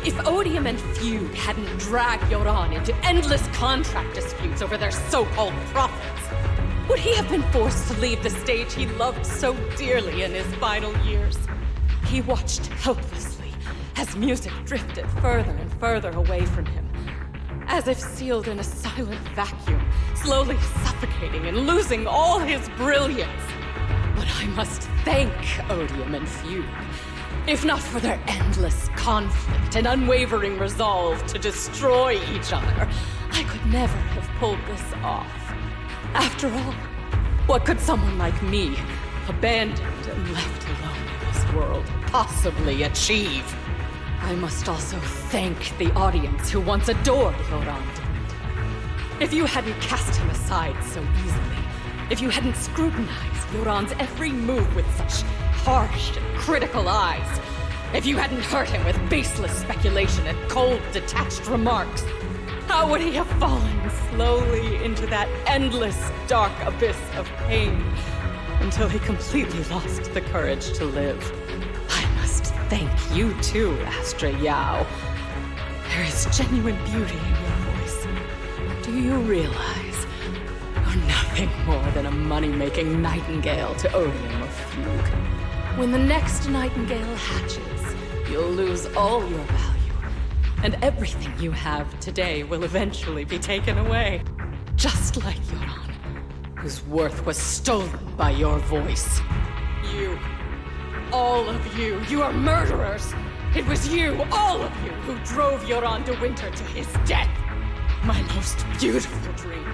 If Odium and Fugue hadn't dragged Yoran into endless contract disputes over their so-called profits, would he have been forced to leave the stage he loved so dearly in his final years? He watched helplessly as music drifted further and further away from him, as if sealed in a silent vacuum, slowly suffocating and losing all his brilliance. But I must thank Odium and Fugue. If not for their endless conflict and unwavering resolve to destroy each other, I could never have pulled this off. After all, what could someone like me, abandoned and left alone in this world, possibly achieve? I must also thank the audience who once adored Yoran de Winter. If you hadn't cast him aside so easily, if you hadn't scrutinized Yoran's every move with such harsh and critical eyes, if you hadn't hurt him with baseless speculation and cold, detached remarks, how would he have fallen slowly into that endless, dark abyss of pain until he completely lost the courage to live? I must thank you too, Astra Yao. There is genuine beauty in your voice. Do you realize you're nothing more than a money-making nightingale to Odium or Fugue? When the next nightingale hatches, you'll lose all your value, and everything you have today will eventually be taken away. Just like Yoran, whose worth was stolen by your voice. You, all of you, you are murderers! It was you, all of you, who drove Yoran de Winter to his death! My most beautiful dream.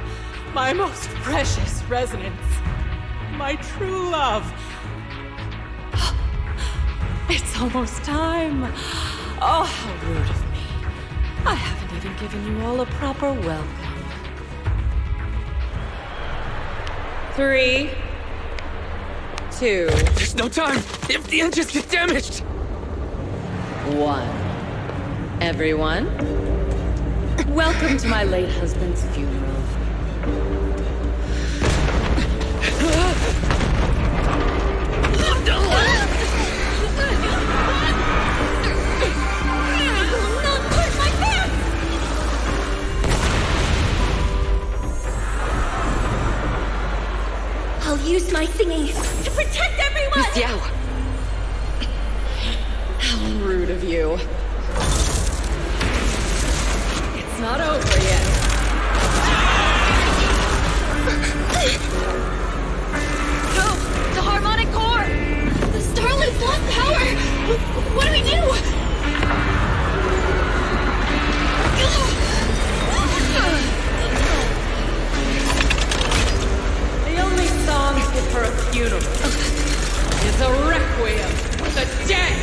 My most precious resonance. My true love. It's almost time. Oh, how rude of me. I haven't even given you all a proper welcome. 3, 2, There's no time! If the engines get damaged! 1. Everyone, welcome to my late husband's funeral. I'll use my singing to protect everyone! Miss Yao, How rude of you. It's not over yet. Go! The Harmonic core! The Starloop's lost power! What do we do? The only song fit for a funeral is a requiem for the dead!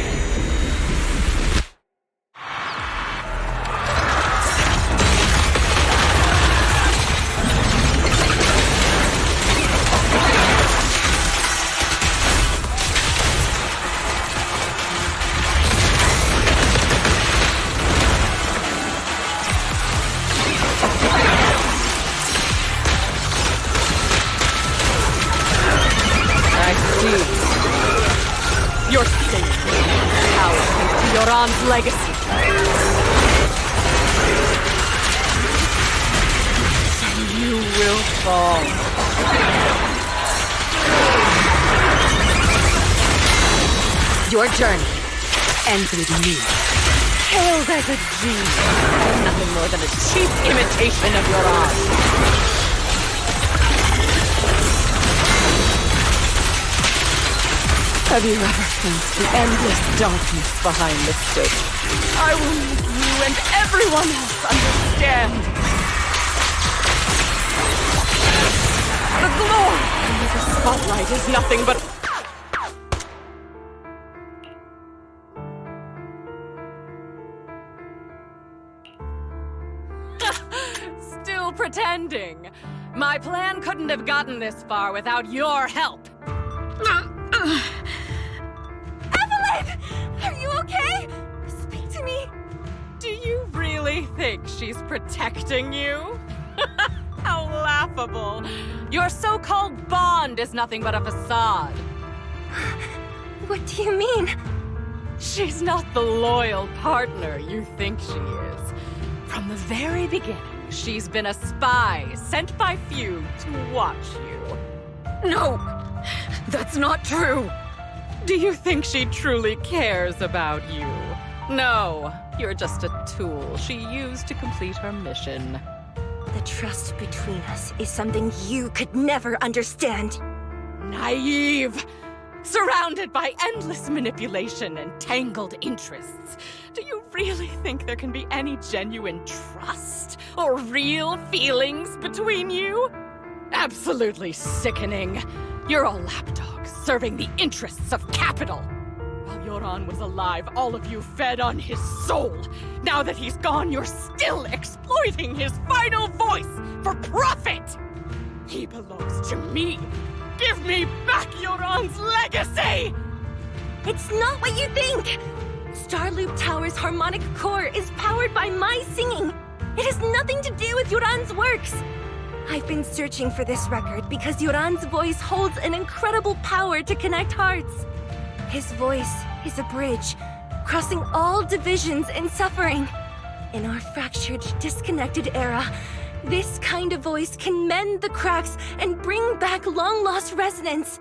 You're singing power into Yoran's legacy. And you will fall. your journey ends with me. Hailed as a genius, and nothing more than a cheap imitation of Yoran. Have you ever sensed the endless darkness behind the stage? I will make you and everyone else understand. The glory under the spotlight is nothing but... Still pretending. My plan couldn't have gotten this far without your help. Evelyn! Are you okay? Speak to me. Do you really think she's protecting you? How laughable. Your so-called bond is nothing but a facade. What do you mean? She's not the loyal partner you think she is. From the very beginning, she's been a spy sent by few to watch you. No! That's not true! Do you think she truly cares about you? No, you're just a tool she used to complete her mission. The trust between us is something you could never understand. Naive! Surrounded by endless manipulation and tangled interests. Do you really think there can be any genuine trust or real feelings between you? Absolutely sickening. You're all lapdogs serving the interests of capital. While Yoran was alive, all of you fed on his soul. Now that he's gone, you're still exploiting his final voice for profit. He belongs to me. Give me back Yoran's legacy! It's not what you think! Starloop Tower's harmonic core is powered by my singing. It has nothing to do with Yoran's works. I've been searching for this record because Yoran's voice holds an incredible power to connect hearts. His voice is a bridge, crossing all divisions and suffering. In our fractured, disconnected era, this kind of voice can mend the cracks and bring back long-lost resonance.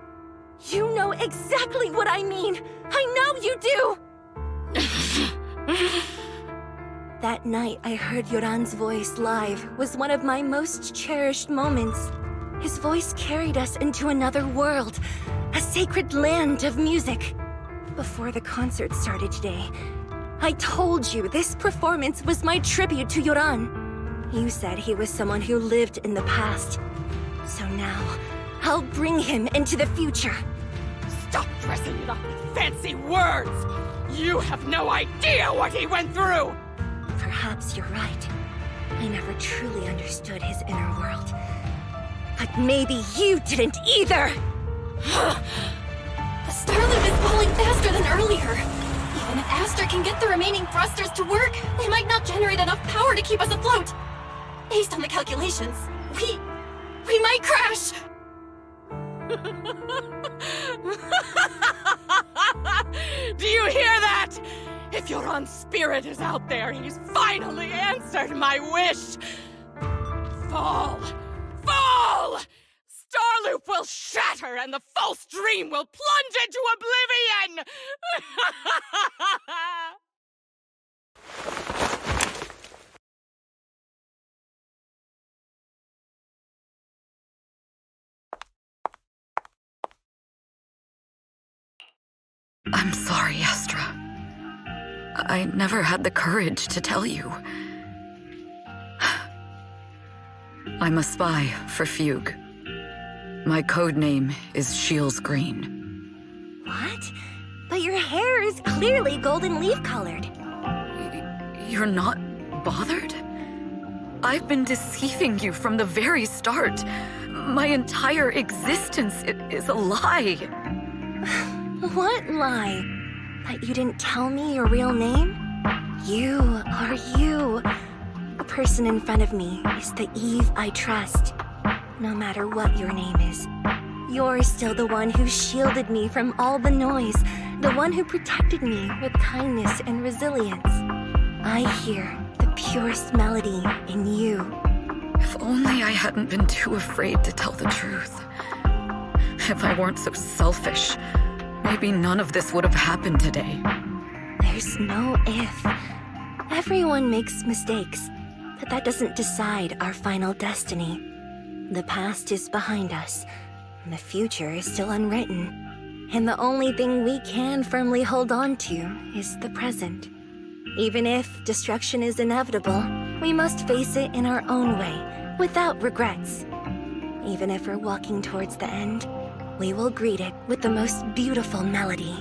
You know exactly what I mean. I know you do! That night I heard Yoran's voice live was one of my most cherished moments. His voice carried us into another world, a sacred land of music. Before the concert started today, I told you this performance was my tribute to Yoran. You said he was someone who lived in the past. So now, I'll bring him into the future. Stop dressing it up with fancy words! You have no idea what he went through! Perhaps you're right. I never truly understood his inner world. But maybe you didn't either! The star loop is falling faster than earlier. Even if Aster can get the remaining thrusters to work, they might not generate enough power to keep us afloat. Based on the calculations, we might crash! Do you hear that? If your own spirit is out there, he's finally answered my wish! Fall! Fall! Starloop will shatter and the false dream will plunge into oblivion! I'm sorry, Astra. I never had the courage to tell you. I'm a spy for Fugue. My code name is Shields Green. What? But your hair is clearly golden leaf-colored. You're not bothered? I've been deceiving you from the very start. My entire existence is a lie. What lie? That you didn't tell me your real name? You are you. The person in front of me is the Eve I trust. No matter what your name is, you're still the one who shielded me from all the noise, the one who protected me with kindness and resilience. I hear the purest melody in you. If only I hadn't been too afraid to tell the truth. If I weren't so selfish, maybe none of this would have happened today. There's no if. Everyone makes mistakes, but that doesn't decide our final destiny. The past is behind us, and the future is still unwritten. And the only thing we can firmly hold on to is the present. Even if destruction is inevitable, we must face it in our own way, without regrets. Even if we're walking towards the end, we will greet it with the most beautiful melody.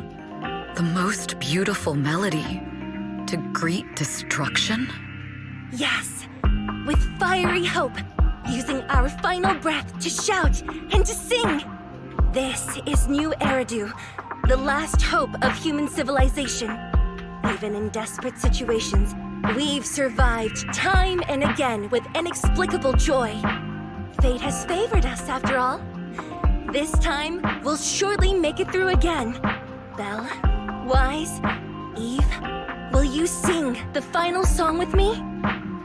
The most beautiful melody? To greet destruction? Yes, with fiery hope, using our final breath to shout and to sing. This is New Eridu, the last hope of human civilization. Even in desperate situations, we've survived time and again with inexplicable joy. Fate has favored us, after all. This time, we'll surely make it through again. Belle, Wise, Eve, will you sing the final song with me?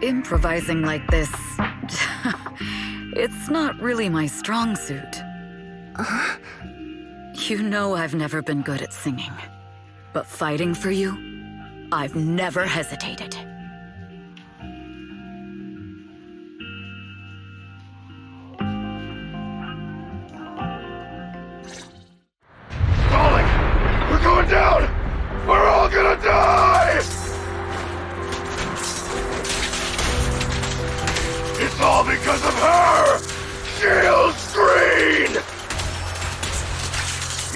Improvising like this... it's not really my strong suit. You know I've never been good at singing. But fighting for you, I've never hesitated. Falling! We're going down! We're all gonna die! It's all because of her! Shields Green!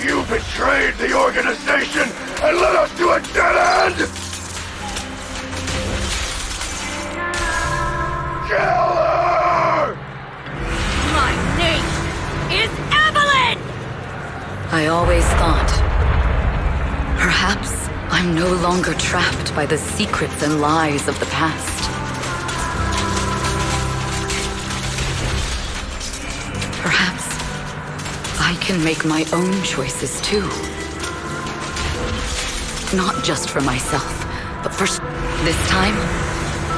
You betrayed the organization and led us to a dead end! Kill her! My name is Evelyn! I always thought... perhaps I'm no longer trapped by the secrets and lies of the past. Perhaps I can make my own choices too. Not just for myself, but for this time,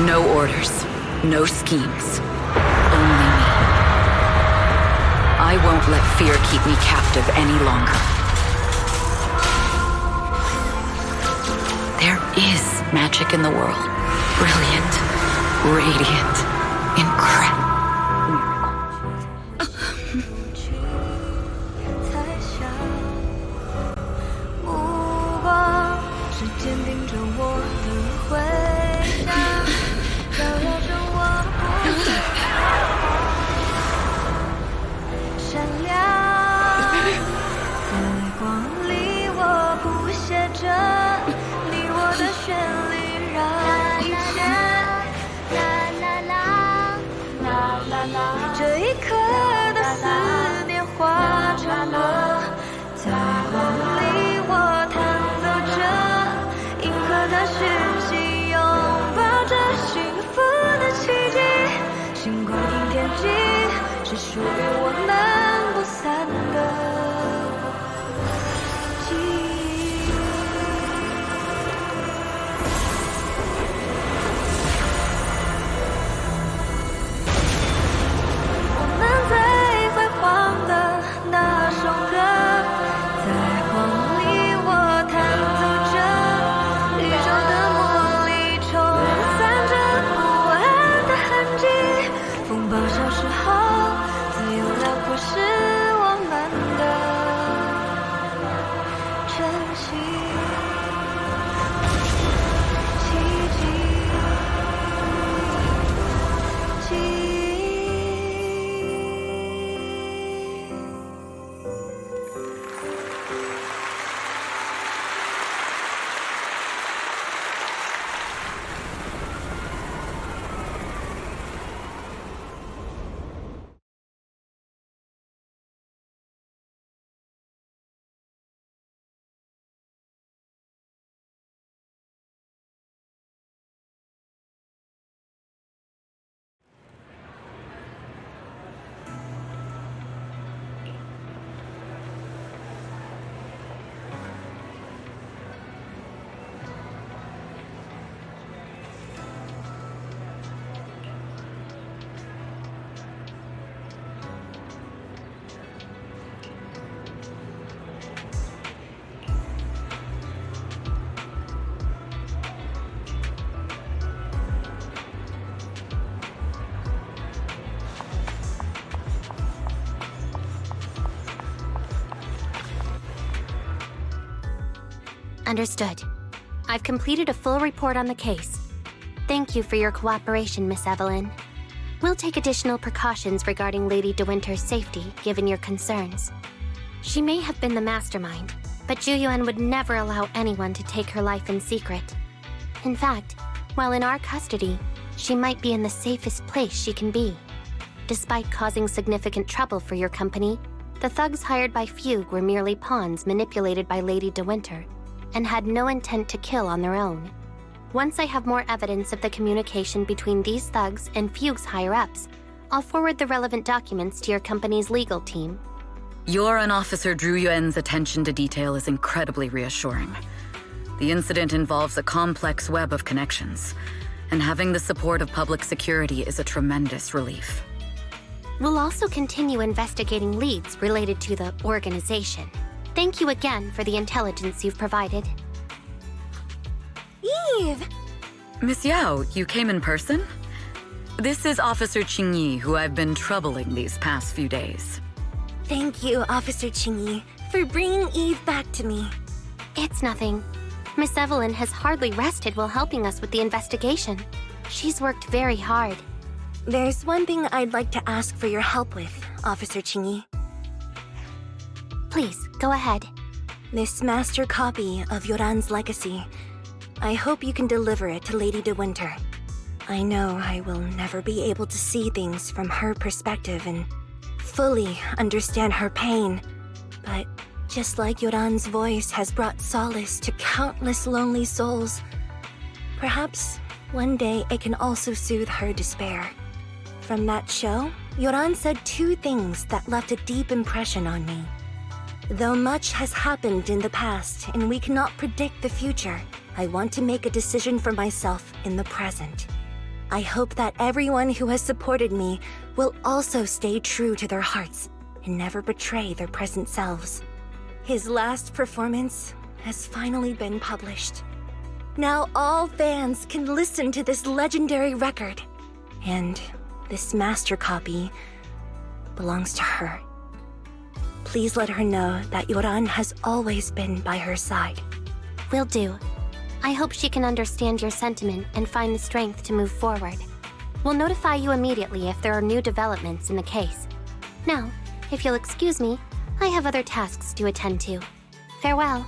no orders, no schemes, only me. I won't let fear keep me captive any longer. There is magic in the world. Brilliant, radiant, incredible. 我们不散的记忆。我们最辉煌的那首歌，在光里我弹奏着，宇宙的魔力冲散着不安的痕迹。风暴消失后，自由辽阔是我们的珍惜。奇迹，记忆。Understood. I've completed a full report on the case. Thank you for your cooperation, Miss Evelyn. We'll take additional precautions regarding Lady De Winter's safety, given your concerns. She may have been the mastermind, but Juyuan would never allow anyone to take her life in secret. In fact, while in our custody, she might be in the safest place she can be. Despite causing significant trouble for your company, the thugs hired by Fugue were merely pawns manipulated by Lady De Winter, and had no intent to kill on their own. Once I have more evidence of the communication between these thugs and Fugue's higher-ups, I'll forward the relevant documents to your company's legal team. Your and Officer Zhu Yuan's attention to detail is incredibly reassuring. The incident involves a complex web of connections, and having the support of public security is a tremendous relief. We'll also continue investigating leads related to the organization. Thank you again for the intelligence you've provided. Eve! Miss Yao, you came in person? This is Officer Qingyi, who I've been troubling these past few days. Thank you, Officer Qingyi, for bringing Eve back to me. It's nothing. Miss Evelyn has hardly rested while helping us with the investigation. She's worked very hard. There's one thing I'd like to ask for your help with, Officer Qingyi. Please, go ahead. This master copy of Yoran's legacy. I hope you can deliver it to Lady De Winter. I know I will never be able to see things from her perspective and fully understand her pain. But just like Yoran's voice has brought solace to countless lonely souls, perhaps one day it can also soothe her despair. From that show, Yoran said two things that left a deep impression on me. Though much has happened in the past and we cannot predict the future, I want to make a decision for myself in the present. I hope that everyone who has supported me will also stay true to their hearts and never betray their present selves. His last performance has finally been published. Now all fans can listen to this legendary record. And this master copy belongs to her. Please let her know that Yoran has always been by her side. Will do. I hope she can understand your sentiment and find the strength to move forward. We'll notify you immediately if there are new developments in the case. Now, if you'll excuse me, I have other tasks to attend to. Farewell.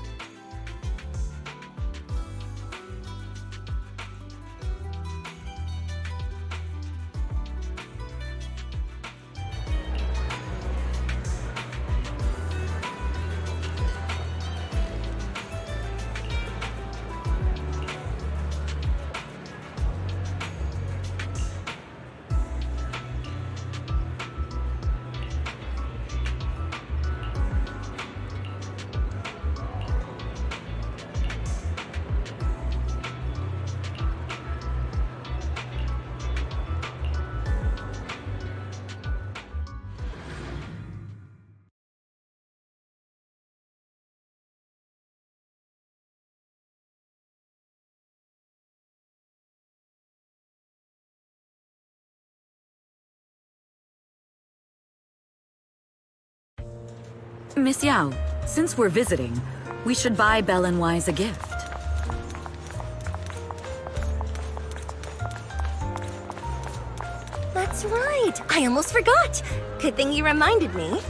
Miss Yao, since we're visiting, we should buy Belle and Wise a gift. That's right. I almost forgot. Good thing you reminded me.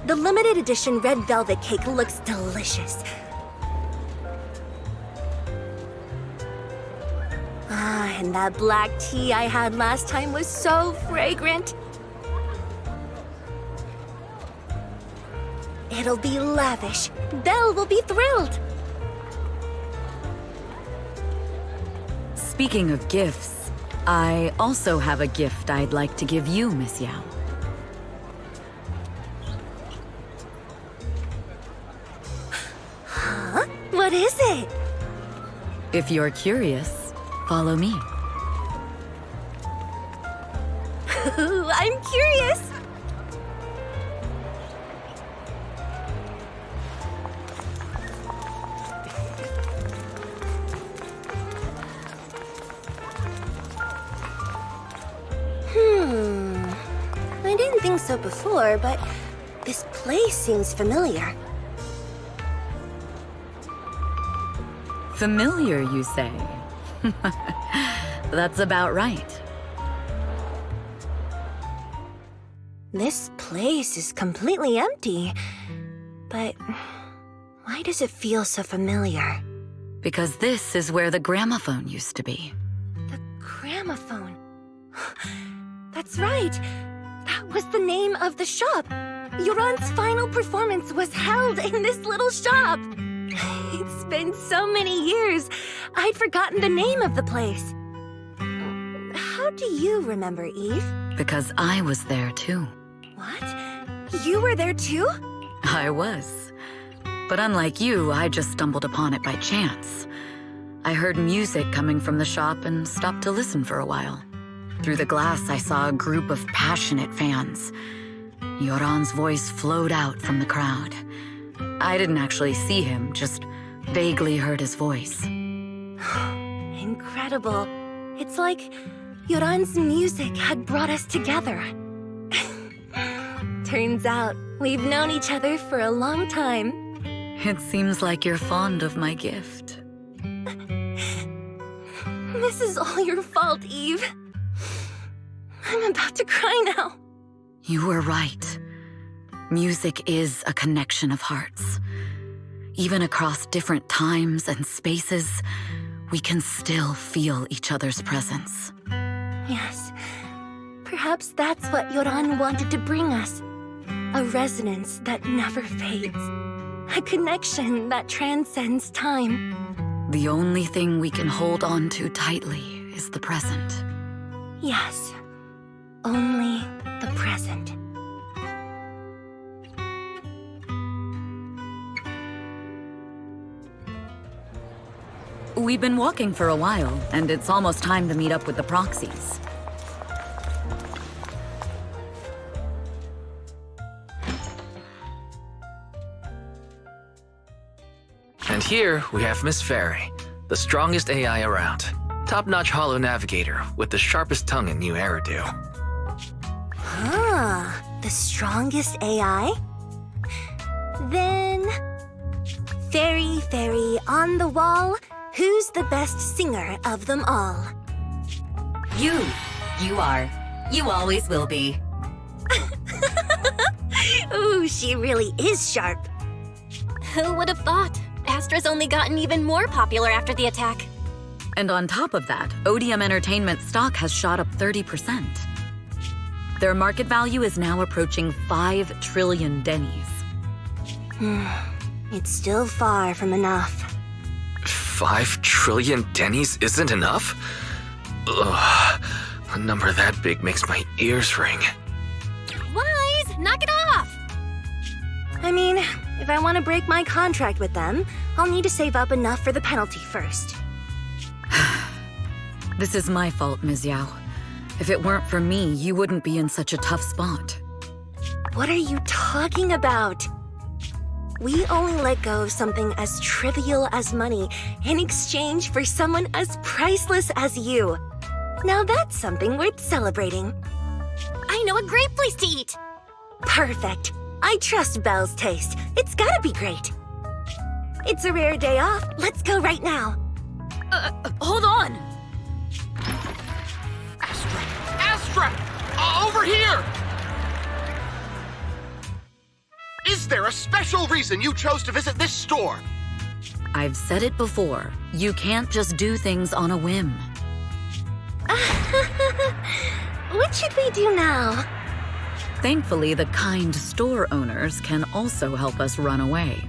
The limited edition red velvet cake looks delicious. Ah, and that black tea I had last time was so fragrant. It'll be lavish. Belle will be thrilled. Speaking of gifts, I also have a gift I'd like to give you, Miss Yao. Huh? What is it? If you're curious, follow me. I'm curious. I didn't think so before, but this place seems familiar. Familiar, you say? That's about right. This place is completely empty. But why does it feel so familiar? Because this is where the gramophone used to be. The gramophone. That's right. That was the name of the shop. Yoran's final performance was held in this little shop. It's been so many years, I'd forgotten the name of the place. How do you remember, Eve? Because I was there too. What? You were there too? I was. But unlike you, I just stumbled upon it by chance. I heard music coming from the shop and stopped to listen for a while. Through the glass, I saw a group of passionate fans. Yoran's voice flowed out from the crowd. I didn't actually see him, just vaguely heard his voice. Incredible. It's like Yoran's music had brought us together. Turns out, we've known each other for a long time. It seems like you're fond of my gift. This is all your fault, Eve. I'm about to cry now. You were right. Music is a connection of hearts. Even across different times and spaces, we can still feel each other's presence. Yes. Perhaps that's what Yoran wanted to bring us. A resonance that never fades. A connection that transcends time. The only thing we can hold on to tightly is the present. Yes. Only the present. We've been walking for a while, and it's almost time to meet up with the proxies. And here we have Miss Fairy, the strongest AI around. Top-notch holo navigator with the sharpest tongue in New Eridu. Ah, the strongest AI? Then... Fairy, on the wall, who's the best singer of them all? You. You are. You always will be. Ooh, she really is sharp. Who would have thought? Astra's only gotten even more popular after the attack. And on top of that, Odium Entertainment stock has shot up 30%. Their market value is now approaching 5 trillion dennies. It's still far from enough. 5 trillion dennies isn't enough? Ugh, a number that big makes my ears ring. Wise, knock it off! I mean, if I want to break my contract with them, I'll need to save up enough for the penalty first. This is my fault, Ms. Yao. If it weren't for me, you wouldn't be in such a tough spot. What are you talking about? We only let go of something as trivial as money in exchange for someone as priceless as you. Now that's something worth celebrating. I know you a great place to eat. Perfect. I trust Belle's taste. It's gotta be great. It's a rare day off. Let's go right now. Hold on. Astra! Over here! Is there a special reason you chose to visit this store? I've said it before. You can't just do things on a whim. What should we do now? Thankfully, the kind store owners can also help us run away.